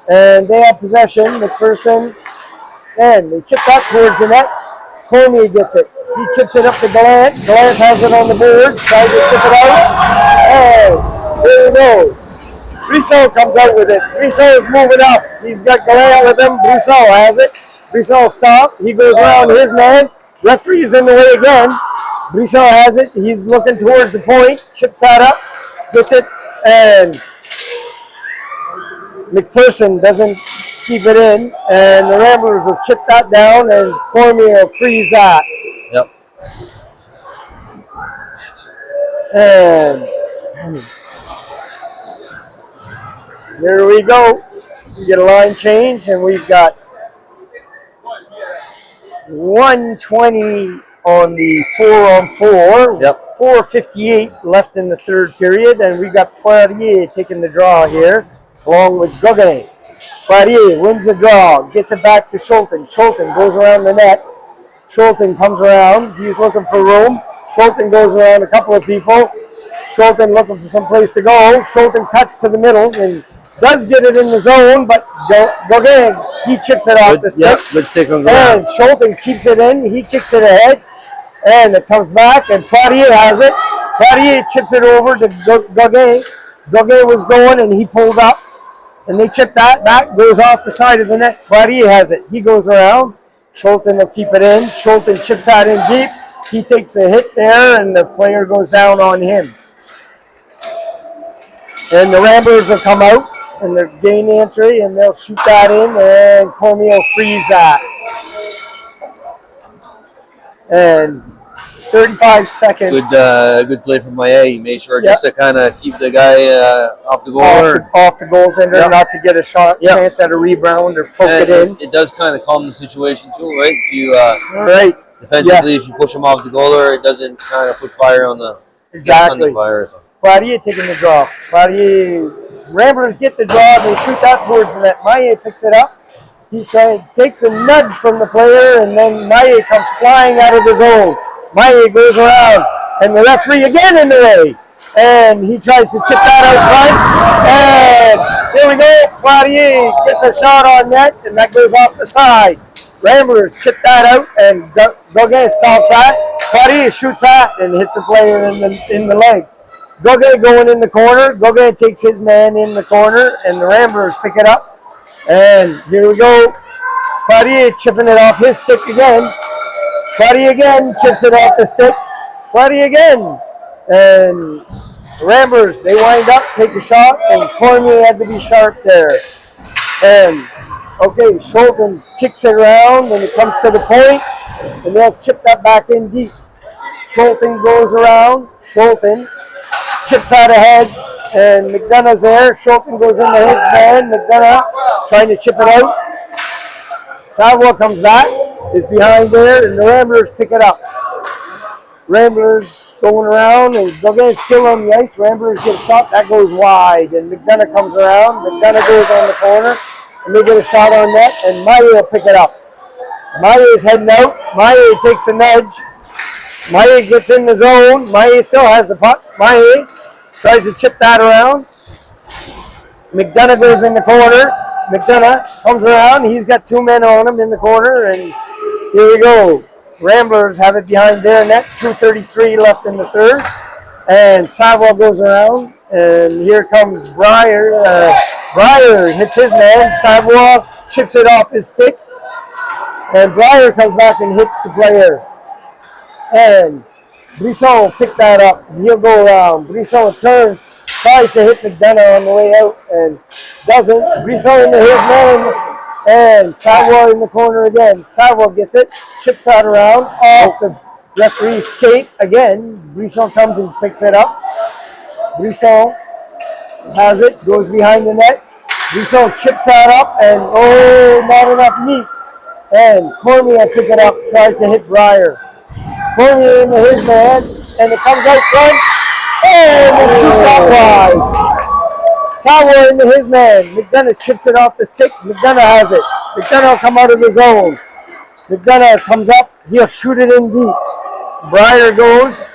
and they have possession. McPherson, and they chip that towards the net. Cormier gets it. He chips it up to Gallant. Gallant has it on the board, tries to chip it out. And there we go. Brissot comes out with it. Brissot is moving up. He's got Gallant with him. Brissot has it. Brissot stop. He goes around his man. Referee is in the way again. Brissot has it. He's looking towards the point. Chips that up. Gets it. And McPherson doesn't keep it in. And the Ramblers will chip that down. And Cormier will freeze that. Yep. And there we go. We get a line change. And we've got 120 on the 4-on-4. Yep. 4:58 left in the third period, and we got Poirier taking the draw here, along with Gauguin. Poirier wins the draw, gets it back to Schulten. Schulten goes around the net. Schulten comes around. He's looking for room. Schulten goes around a couple of people. Schulten looking for some place to go. Schulten cuts to the middle and does get it in the zone, but Gauguin, he chips it off the stick. Yep, good stick on ground. And Schulten keeps it in. He kicks it ahead, and it comes back, and Poirier has it. Poirier chips it over to Gauguin. Gauguin was going, and he pulled up, and they chip that back, goes off the side of the net. Poirier has it. He goes around. Schulten will keep it in. Schulten chips that in deep. He takes a hit there, and the player goes down on him. And the Ramblers will come out. And they're gain entry, and they'll shoot that in, and Cormier will freeze that. And 35 seconds. Good play from Maya. He made sure just to kind of keep the guy off the goal. Off the goaltender, not to get a shot chance at a rebound or poke it in. It does kind of calm the situation too, right? If you defensively, if you push him off the goaler, it doesn't kind of put fire on the fire. So. Poirier taking the draw. Poirier. Ramblers get the draw. They shoot that towards the net. Maillet picks it up. He takes a nudge from the player, and then Maillet comes flying out of the zone. Maillet goes around, and the referee again in the way. And he tries to chip that out front. And here we go. Poirier gets a shot on net, and that goes off the side. Ramblers chip that out, and Gauguin stops that. Poirier shoots that and hits a player in the leg. Gauguin going in the corner. Gauguin takes his man in the corner, and the Ramblers pick it up. And here we go. Poirier chipping it off his stick again. Poirier again chips it off the stick. Poirier again. And the Ramblers, they wind up, take a shot, and Cormier had to be sharp there. And, okay, Schulten kicks it around, and it comes to the point, and they'll chip that back in deep. Schulten goes around. Schulten chips out ahead, and McDonough's there. Schulten goes into his man. McDonough trying to chip it out. Savoie comes back, is behind there, and the Ramblers pick it up. Ramblers going around, and Gauguin's still on the ice. Ramblers get a shot, that goes wide, and McDonough comes around. McDonough goes on the corner, and they get a shot on net, and Maille will pick it up. Maille is heading out. Maille takes a nudge. Maille gets in the zone. Maille still has the puck. Maille tries to chip that around. McDonough goes in the corner. McDonough comes around. He's got 2 men on him in the corner, and here we go. Ramblers have it behind their net. 2:33 left in the third. And Savoie goes around, and here comes Breyer. Breyer hits his man. Savoie chips it off his stick. And Breyer comes back and hits the player. And Brisson will pick that up. And he'll go around. Brisson turns, tries to hit McDonough on the way out, and doesn't. Brisson into his man. And Savoie in the corner again. Savoie gets it, chips that around, off the referee's skate again. Brisson comes and picks it up. Brisson has it, goes behind the net. Brisson chips that up, and not enough meat. And Cormier pick it up, tries to hit Breyer. Cormier into his man, and it comes out front, and they shoot that wide. Savoie into his man. McDonough chips it off the stick. McDonough has it. McDonough will come out of the zone. McDonough comes up. He'll shoot it in deep. Breyer goes.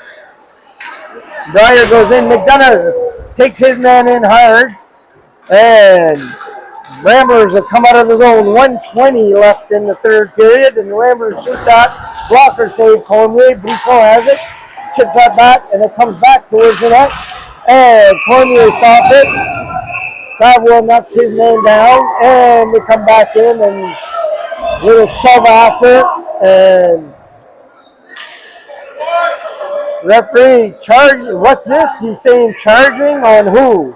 Breyer goes in. McDonough takes his man in hard. And Ramblers will come out of the zone. 1:20 left in the third period. And the Ramblers shoot that. Blocker save. Cormier. Brisson has it. Chips that back. And it comes back towards the net. And Cormier stops it. Savoie knocks his man down, and they come back in and little shove after, and referee charge. What's this? He's saying charging on who?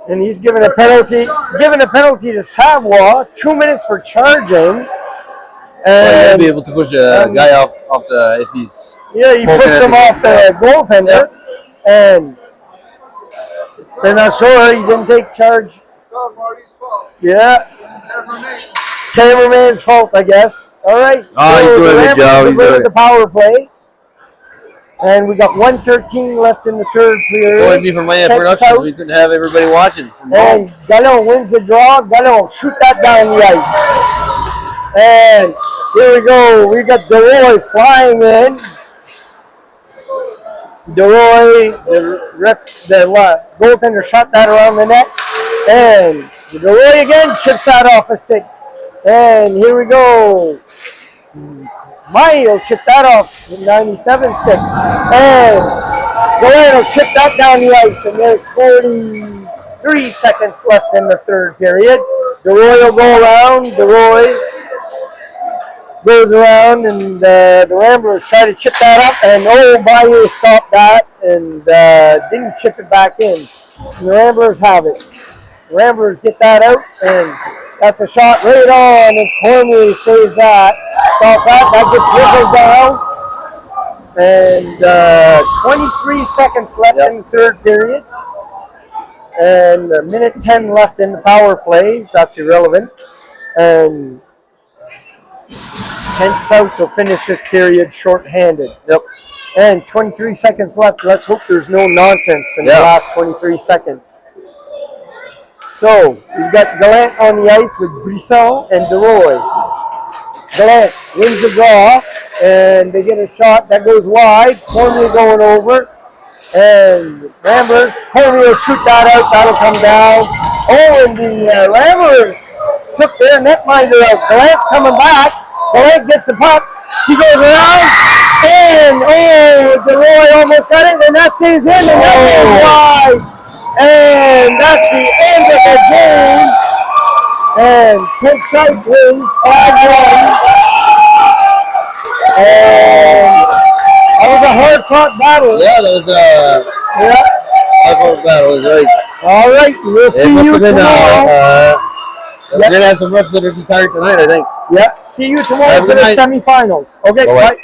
And he's giving a penalty. Giving a penalty to Savoie. 2 minutes for charging. Well, you'll be able to push a guy off the if he's he pushed him off the goaltender, and they're not sure. He didn't take charge. It's all Marty's fault. Yeah. Cameraman's fault, I guess. All right. He's doing a good job. He's doing the power play. And we got 1:13 left in the third period. If it would be for my production, we couldn't have everybody watching. And Gallon wins the draw. Gallon, shoot that down the ice. And here we go. We got DeRoy flying in. DeRoy, the goaltender shot that around the net. And DeRoy again chips that off a stick. And here we go. Maille chip that off the 97 stick. And Galeno chip that down the ice. And there's 43 seconds left in the third period. DeRoy will go around. DeRoy goes around, and the Ramblers try to chip that up, and Maille stopped that and didn't chip it back in. And the Ramblers have it. The Ramblers get that out, and that's a shot right on, and Cormier saves that. Stops that gets whistled down. And 23 seconds left in the third period. And a minute 10 left in the power plays. That's irrelevant. And Kent South will finish this period short-handed. Yep. And 23 seconds left. Let's hope there's no nonsense in the last 23 seconds. So, we've got Gallant on the ice with Brisson and DeRoy. Gallant wins the draw, and they get a shot that goes wide. Cormier going over. And Ramblers, Cormier will shoot that out. That'll come down. And the Ramblers took their netminder out. Gallant's coming back. Gallant gets the puck. He goes around. And, DeRoy almost got it. And that stays in. And that goes wide. And that's the end of the game. And Kent South wins 5-1. And that was a hard-fought battle. Yeah, that was hard-fought battle. It was right. All right, we'll see you tomorrow. We're going to have some refs that are retired tonight, I think. Yeah, see you tomorrow for the semifinals. Okay, bye.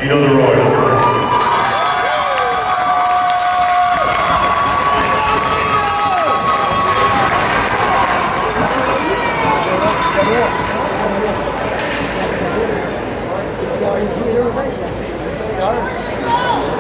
Gino the Royal.